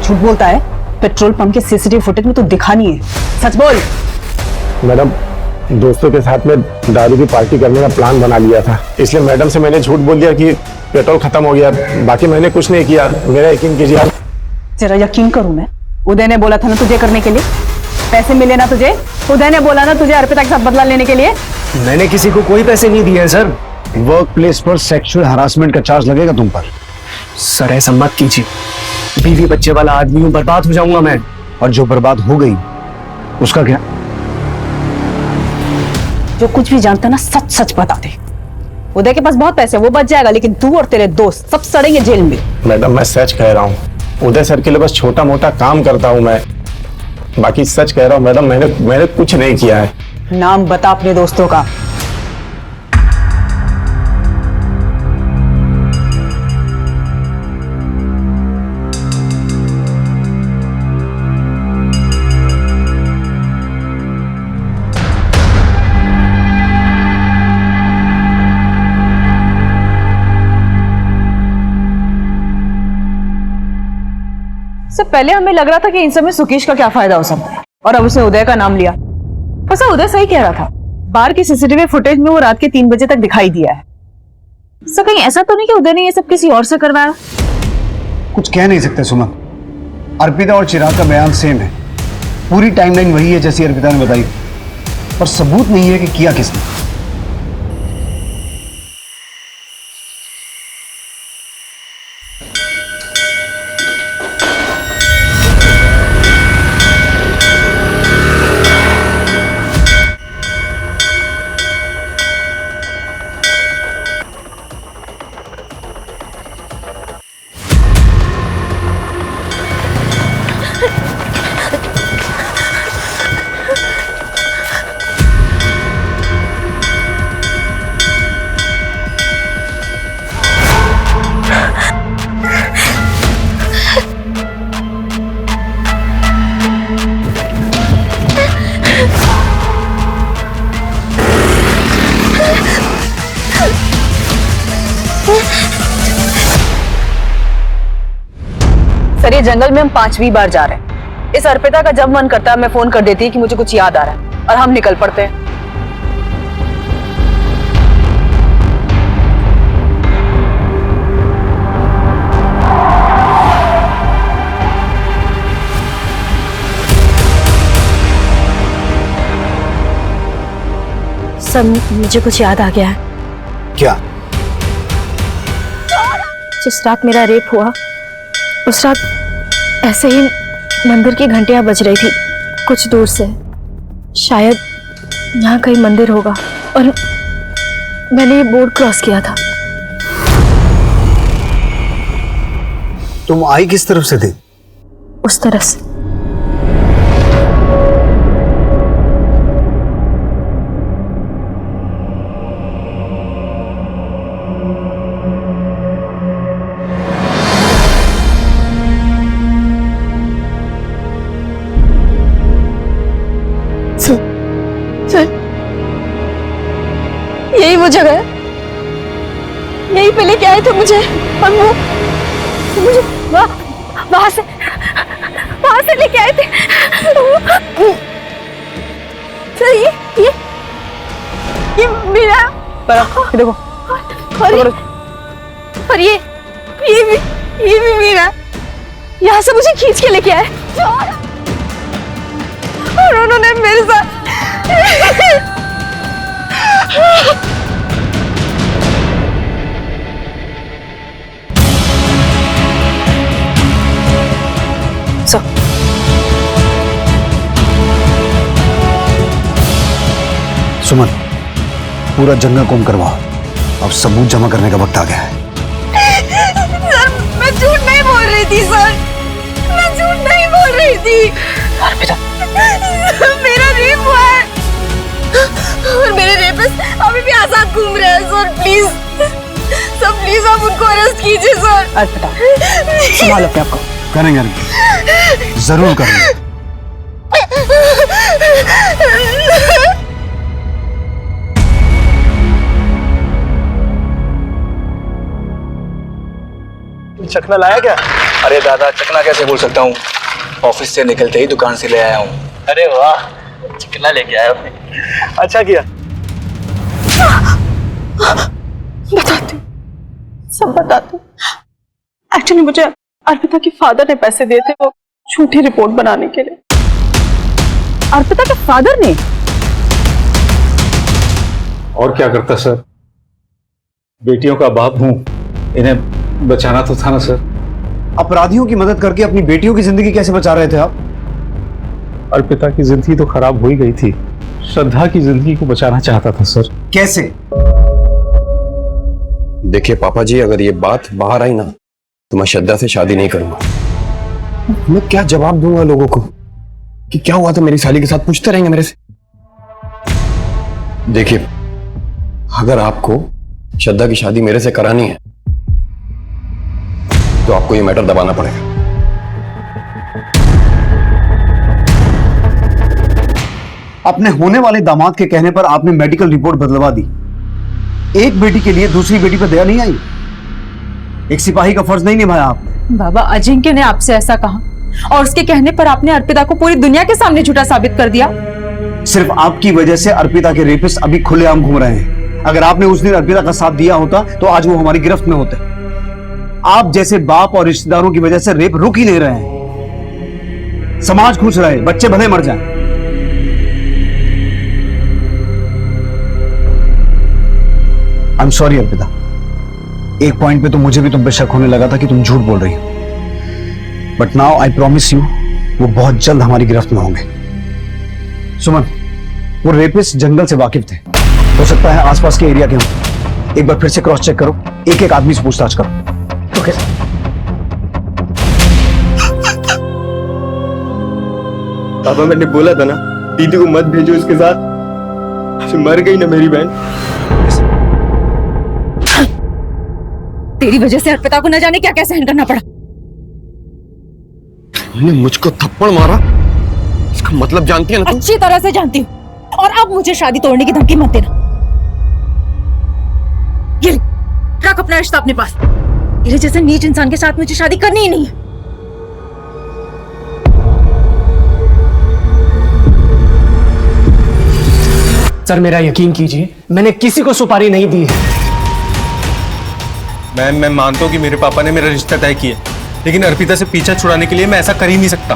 झूठ बोलता है। पेट्रोल पंप के सीसीटीवी फुटेज में तो दिखा नहीं है, सच बोल। मैडम, दोस्तों के साथ में दारू की पार्टी करने का प्लान बना लिया था, इसलिए मैडम से मैंने झूठ बोल दिया कि पेट्रोल खत्म हो गया। बाकी मैंने कुछ नहीं किया, मेरा यकीन कीजिए। तेरा यकीन करूं मैं? उदय ने बोला था ना तुझे करने के लिए, पैसे मिले ना तुझे? उदय ने बोला ना तुझे अर्पिता के साथ बदला लेने के लिए? मैंने किसी को कोई पैसे नहीं दिए हैं सर। वर्क प्लेस पर सेक्सुअल हरासमेंट का चार्ज लगेगा तुम पर। सर, ऐसा मत कीजिए। बीवी बच्चे वाला आदमी हूं, बर्बाद हो जाऊंगा मैं। और जो बर्बाद हो गई उसका क्या? जो कुछ भी जानते ना सच सच बता दे। उदय के पास बहुत पैसे, वो बच जाएगा, लेकिन तू और तेरे दोस्त सब सड़ेंगे जेल में। मैडम, मैं सच कह रहा हूँ, उदय सर के लिए बस छोटा मोटा काम करता हूँ मैं। बाकी सच कह रहा हूँ मैडम, मैंने कुछ नहीं किया है। नाम बता अपने दोस्तों का। पहले हमें लग रहा था कि इन सब में सुकेश का क्या फायदा हो सकता है, और अब उसने उदय का नाम लिया। वैसे उदय सही कह रहा था, बार की सीसीटीवी फुटेज में वो रात के 3 बजे तक दिखाई दिया है। सर, कहीं ऐसा तो नहीं कि उदय ने ये सब किसी और से करवाया? कुछ कह नहीं सकते सुमन। अर्पिता और चिराग का बयान सेम है, पूरी टाइमलाइन वही है जैसी अर्पिता ने बताई, पर सबूत नहीं है कि किया किसने। ये जंगल में हम 5वीं बार जा रहे हैं। इस अर्पिता का जब मन करता है मैं फोन कर देती है कि मुझे कुछ याद आ रहा है और हम निकल पड़ते हैं। सब मुझे कुछ याद आ गया है। क्या? जिस रात मेरा रेप हुआ उस रात ऐसे ही मंदिर की घंटियां बज रही थी कुछ दूर से। शायद यहाँ कहीं मंदिर होगा और मैंने ये बोर्ड क्रॉस किया था। तुम आई किस तरफ से थी? उस तरफ से। यही वो जगह है, यही पे लेके आए थे मुझे और वो मुझे वहां से लेके आए थे। सर ये मेरा देखो और ये भी मेरा। यहाँ से मुझे खींच के लेके आए और उन्होंने मेरे साथ सुमन, पूरा जंगल कोम करवाओ। अब सबूत जमा करने का वक्त आ गया है। सर मैं झूठ नहीं बोल रही थी सर, मैं झूठ नहीं बोल रही थी। मेरा रेप हुआ है और मेरे रेपिस्ट अभी भी आजाद घूम रहे हैं। सर प्लीज, सर प्लीज आप उनको अरेस्ट कीजिए सर। अर्पिता संभालो अपने आप को। करेंगे, जरूर करेंगे। चकना लाया क्या? अरे दादा चकना कैसे बोल सकता हूँ, ऑफिस से निकलते ही दुकान से ले आया हूँ। अरे वाह, चकना लेके आया आपने, अच्छा किया। बताती हूँ, सब बताती हूँ। एक्चुअली मुझे अर्पिता के फादर ने पैसे दिए थे वो झूठी रिपोर्ट बनाने के लिए। अर्पिता के फादर ने? और क्या करता सर, बेटियों का बाप हूं, इन्हें बचाना तो था ना सर। अपराधियों की मदद करके अपनी बेटियों की जिंदगी कैसे बचा रहे थे आप? अर्पिता की जिंदगी तो खराब हो ही गई थी, श्रद्धा की जिंदगी को बचाना चाहता था सर। कैसे? देखिए पापा जी, अगर ये बात बाहर आई ना तो मैं श्रद्धा से शादी नहीं करूंगा। मैं क्या जवाब दूंगा लोगों को कि क्या हुआ था मेरी साली के साथ, पूछते रहेंगे मेरे से। देखिए, अगर आपको श्रद्धा की शादी मेरे से करानी है तो आपको ये मैटर दबाना पड़ेगा। अपने होने वाले दामाद के कहने पर आपने मेडिकल रिपोर्ट बदलवा दी। एक बेटी के लिए दूसरी बेटी पर दया नहीं आई? एक सिपाही का फर्ज नहीं निभाया आपने? बाबा, अजिंक्य ने आपसे ऐसा कहा और उसके कहने पर आपने अर्पिता को पूरी दुनिया के सामने झूठा साबित कर दिया। सिर्फ आपकी वजह से अर्पिता के रेपिस्ट अभी खुलेआम घूम रहे हैं। अगर आपने उस दिन अर्पिता का साथ दिया होता तो आज वो हमारी गिरफ्त में होते। आप जैसे बाप और रिश्तेदारों की वजह से रेप रुक ही नहीं रहे हैं। समाज खुश रहे, बच्चे भले मर जाएं। आई एम सॉरी अर्पिता, एक पॉइंट पे तो मुझे भी तुम पे शक होने लगा था कि तुम झूठ बोल रही हो, but now I promise you वो बहुत जल्द हमारी गिरफ्त में होंगे। सुमन, वो रेपिस्ट जंगल से वाकिफ थे, हो सकता है आसपास के एरिया के हों। एक बार फिर से क्रॉस चेक करो, एक एक आदमी से पूछताछ करो। Okay sir. पापा मैंने बोला था ना दीदी को मत भेजो इसके साथ, मर गई ना मेरी बहन। तेरी वजह से अर्पिता को न जाने क्या क्या सहन करना पड़ा। तुमने मुझको थप्पड़ मारा, इसका मतलब जानती है ना तुम? अच्छी तरह से जानती हूँ, और अब मुझे शादी तोड़ने की धमकी मत देना। ये रख अपना रिश्ता अपने पास। तेरे जैसे नीच इंसान के साथ मुझे शादी करनी ही नहीं है। सर मेरा यकीन कीजिए, मैंने किसी को सुपारी नहीं दी है। मैं मानता हूँ कि मेरे पापा ने मेरा रिश्ता तय किया, लेकिन अर्पिता से पीछा छुड़ाने के लिए मैं ऐसा कर ही नहीं सकता।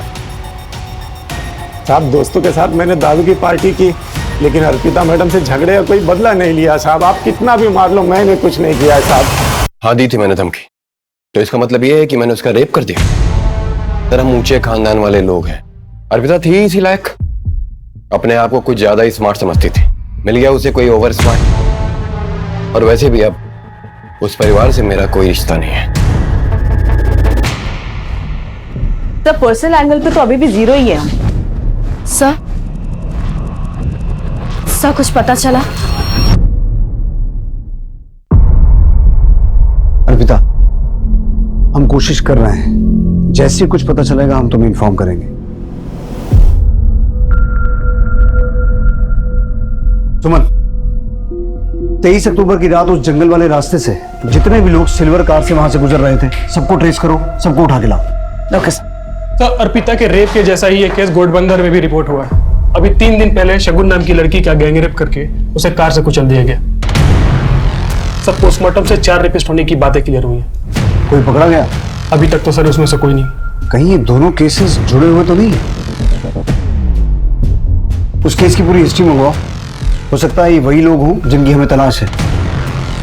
साहब दोस्तों के साथ मैंने दारू की पार्टी की, लेकिन अर्पिता मैडम से झगड़े का कोई बदला नहीं लिया साहब। आप कितना भी मार लो, मैंने कुछ नहीं किया है साहब। हाँ दी थी मैंने धमकी, तो इसका मतलब ये है कि मैंने उसका रेप कर दिया। सर हम ऊंचे खानदान वाले लोग हैं, अर्पिता थी इसी लायक, अपने आप को कुछ ज्यादा ही स्मार्ट समझती थी, मिल गया उसे कोई ओवर स्मार्ट। और वैसे भी अब उस परिवार से मेरा कोई रिश्ता नहीं है। सर पर्सनल एंगल पे तो अभी भी 0 ही है हम। सर कुछ पता चला? अर्पिता, हम कोशिश कर रहे हैं, जैसे ही कुछ पता चलेगा हम तुम्हें इन्फॉर्म करेंगे। सुमन, 23 अक्टूबर की रात उस जंगल वाले रास्ते से जितने भी लोग सिल्वर कार से वहां से गुजर रहे थे, सबको ट्रेस करो, सबको उठा के लाओ। Okay sir. अर्पिता के रेप के जैसा ही ये केस घोड़बंदर में भी रिपोर्ट हुआ है। अभी 3 दिन पहले शगुन नाम की लड़की का गैंगरेप करके उसे कार से कुचल दिया गया। सब पोस्टमार्टम से 4 रेपिस्ट होने की बातें क्लियर हुई हैं। कोई पकड़ा गया? अभी तक तो सर उसमें से कोई नहीं। कहीं ये दोनों केसेस जुड़े हुए तो नहीं है? उस केस की पूरी हिस्ट्री मंगवाओ, हो सकता है ये वही लोग हों जिनकी हमें तलाश है,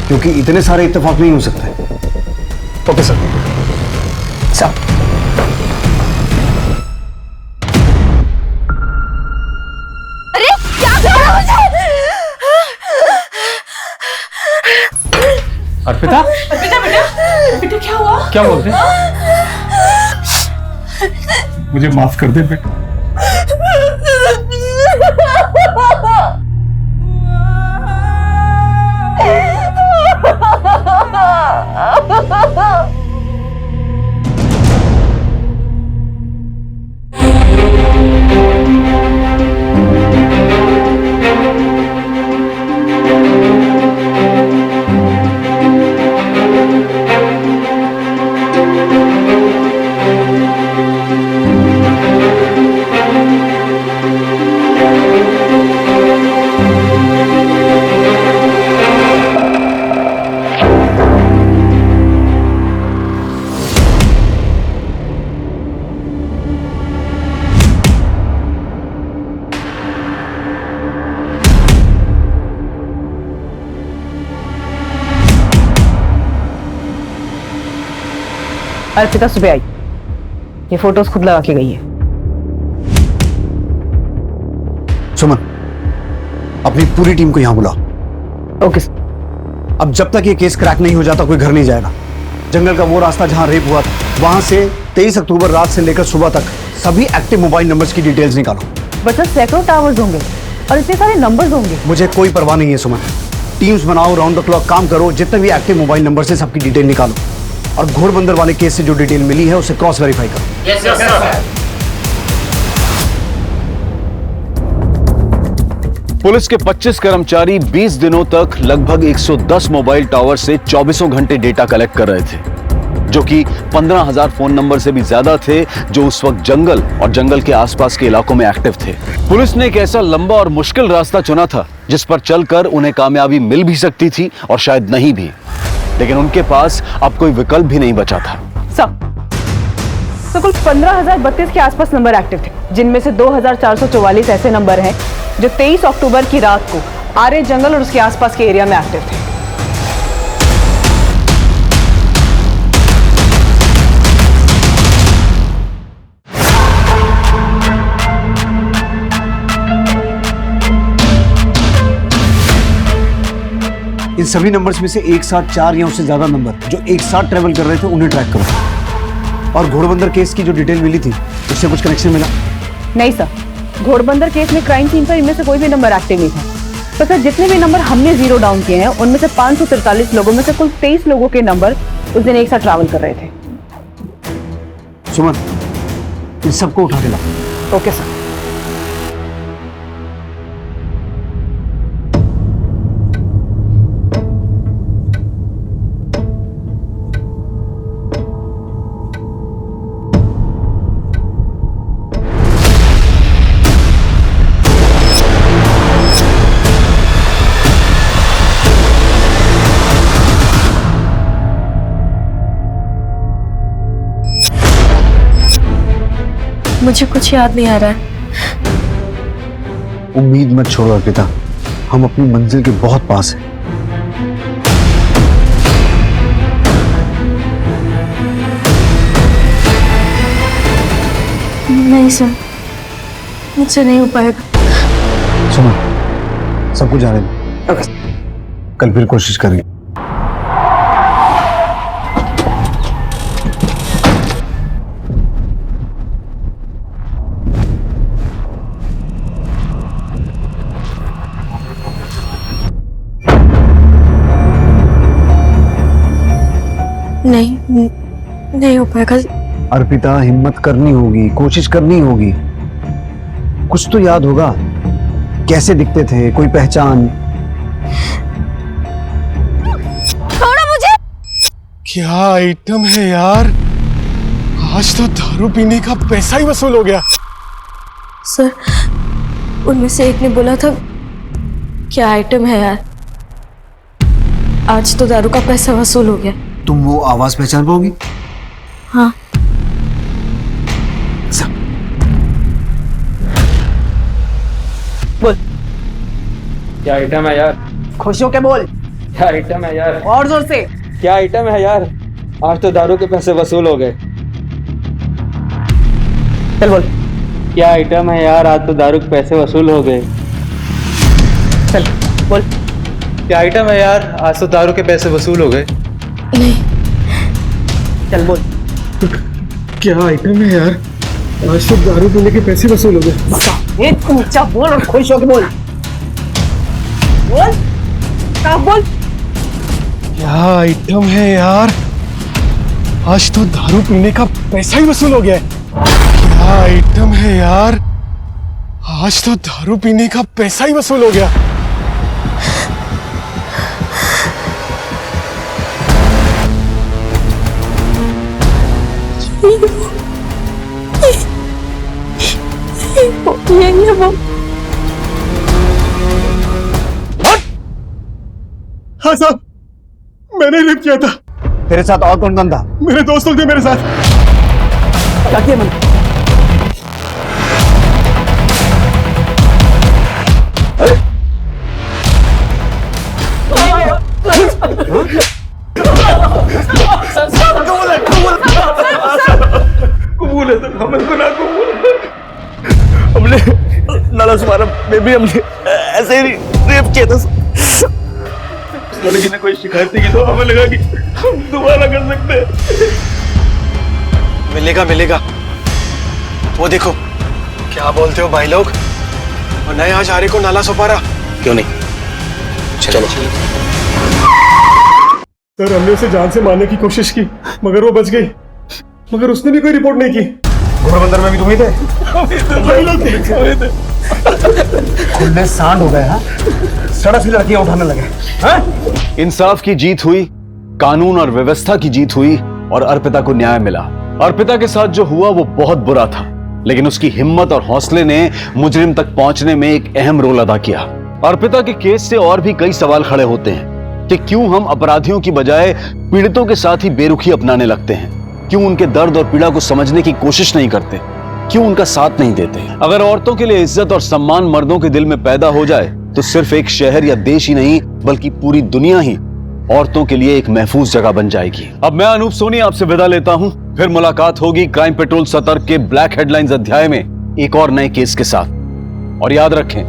क्योंकि इतने सारे इत्तेफाक नहीं हो सकते। Okay sir. अरे क्या कर रहा मुझे? अर्पिता? अर्पिता बेटा, बेटा क्या हुआ? क्या बोलते? मुझे माफ कर दे बेटा। अर्पिता सुबह आई, ये फोटोज खुद लगा के गई है। सुमन, अपनी पूरी टीम को यहां बुलाओ। ओके। अब जब तक ये केस क्रैक नहीं हो जाता कोई घर नहीं जाएगा। जंगल का वो रास्ता जहां रेप हुआ था, वहां से 23 अक्टूबर रात से लेकर सुबह तक सभी एक्टिव मोबाइल नंबर्स की डिटेल्स निकालो। बच्चा सैकड़ों टावर्स होंगे और इतने सारे नंबर्स होंगे। मुझे कोई परवाह नहीं है सुमन, टीम्स बनाओ, राउंड द क्लॉक काम करो, जितने भी एक्टिव मोबाइल नंबर से सबकी डिटेल निकालो और घोड़बंदर वाले केस से जो डिटेल मिली है उसे क्रॉस वेरीफाई करो। Yes sir. पुलिस के 25 कर्मचारी 20 दिनों तक लगभग 110 मोबाइल टावर से 24 घंटे डेटा कलेक्ट कर रहे थे, जो कि 15,000 फोन नंबर से भी ज्यादा थे जो उस वक्त जंगल और जंगल के आसपास के इलाकों में एक्टिव थे। पुलिस ने एक ऐसा लंबा और मुश्किल रास्ता चुना था जिस पर चलकर उन्हें कामयाबी मिल भी सकती थी और शायद नहीं भी, लेकिन उनके पास अब कोई विकल्प भी नहीं बचा था। तो कुल 15,032 के आसपास नंबर एक्टिव थे, जिनमें से 2,444 ऐसे नंबर हैं जो 23 अक्टूबर की रात को आर्य जंगल और उसके आसपास के एरिया में एक्टिव थे। इन सभी नंबर्स में से एक साथ 4 या उससे ज्यादा नंबर जो एक साथ ट्रेवल कर रहे थे उन्हें ट्रैक करो। और घोड़बंदर केस की जो डिटेल मिली थी उससे कुछ कनेक्शन मिला? नहीं सर, घोड़बंदर केस में क्राइम सीन पर इनमें से कोई भी नंबर एक्टिव नहीं था। तो सर जितने भी नंबर हमने जीरो डाउन किए हैं उनमें से 543 लोगों में से कुल 23 लोगों के नंबर उस दिन एक साथ ट्रैवल कर रहे थे। सुमन, इन सबको उठा के लाओ। Okay sir. मुझे कुछ याद नहीं आ रहा है। उम्मीद मत छोड़ो अर्पिता, हम अपनी मंजिल के बहुत पास हैं। नहीं सर, मुझसे नहीं हो पाएगा। सुनो, सब कुछ जाने दो, कल फिर कोशिश करेंगे। नहीं हो पाएगा। अर्पिता, हिम्मत करनी होगी, कोशिश करनी होगी। कुछ तो याद होगा, कैसे दिखते थे, कोई पहचान। छोड़ो मुझे। क्या आइटम है यार, आज तो दारू पीने का पैसा ही वसूल हो गया। सर, उनमें से एक ने बोला था क्या आइटम है यार, आज तो दारू का पैसा वसूल हो गया। तुम वो आवाज पहचान पाओगी? हाँ। बोल, क्या आइटम है यार? खुश होके बोल। क्या आइटम है यार? और जोर से। क्या आइटम है यार? आज तो दारू के पैसे वसूल हो गए। चल बोल। क्या आइटम है यार? आज तो दारू के पैसे वसूल हो गए। चल बोल। क्या आइटम है यार? आज तो दारू के पैसे वसूल हो गए। नहीं। चल बोल। क्या आइटम है यार, आज तो दारू पीने के पैसे वसूल हो गए। एक ऊंचा बोल और खुश होके बोल। बोल, क्या बोल। क्या आइटम है यार, आज तो दारू पीने का पैसा ही वसूल हो गया है। क्या आइटम है यार, आज तो दारू पीने का पैसा ही वसूल हो गया। ये वो। हाँ साहब, मैंने रेप किया था। तेरे साथ और कौन था? मेरे दोस्त लोग थे मेरे साथ। क्या किया मैंने? कबूल है सर, हमें गुनाह कबूल है। हमने नाला सुमारा में भी हमने ऐसे ही रेप किया था। लड़की ने कोई शिकायत नहीं की तो हमें लगा कि हम दोबारा कर सकते हैं। मिलेगा। वो देखो, क्या बोलते हो भाई लोग? और नए आज आरे को नाला सुपारा क्यों नहीं? चलो। सर, हमने उसे जान से मारने की कोशिश की मगर वो बच गई, मगर उसने भी कोई रिपोर्ट नहीं की। घोड़बंदर में भी तुम ही थे? भाई लोग थे। खुले सांड हो गए। हाँ, सड़क से लड़कियां उठाने लगे। हाँ? इंसाफ की जीत हुई, कानून और व्यवस्था की जीत हुई और अर्पिता को न्याय मिला। अर्पिता के साथ जो हुआ वो बहुत बुरा था, लेकिन उसकी हिम्मत और हौसले ने मुजरिम तक पहुंचने में एक अहम रोल अदा किया। अर्पिता के केस से और भी कई सवाल खड़े होते हैं कि क्यों हम अपराधियों की बजाय पीड़ितों के साथ ही बेरुखी अपनाने लगते हैं, क्यों उनके दर्द और पीड़ा को समझने की कोशिश नहीं करते, क्यों उनका साथ नहीं देते। अगर औरतों के लिए इज्जत और सम्मान मर्दों के दिल में पैदा हो जाए तो सिर्फ एक शहर या देश ही नहीं बल्कि पूरी दुनिया ही औरतों के लिए एक महफूज जगह बन जाएगी। अब मैं अनूप सोनी आपसे विदा लेता हूं, फिर मुलाकात होगी क्राइम पेट्रोल सतर्क के ब्लैक हेडलाइंस अध्याय में एक और नए केस के साथ। और याद रखें,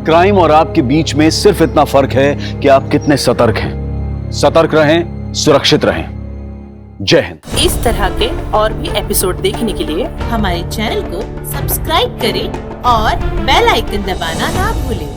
क्राइम और आपके बीच में सिर्फ इतना फर्क है कि आप कितने सतर्क हैं। सतर्क रहें, सुरक्षित रहें। जय हिंद। इस तरह के और भी एपिसोड देखने के लिए हमारे चैनल को सब्सक्राइब करें और बेल आइकन दबाना ना भूलें।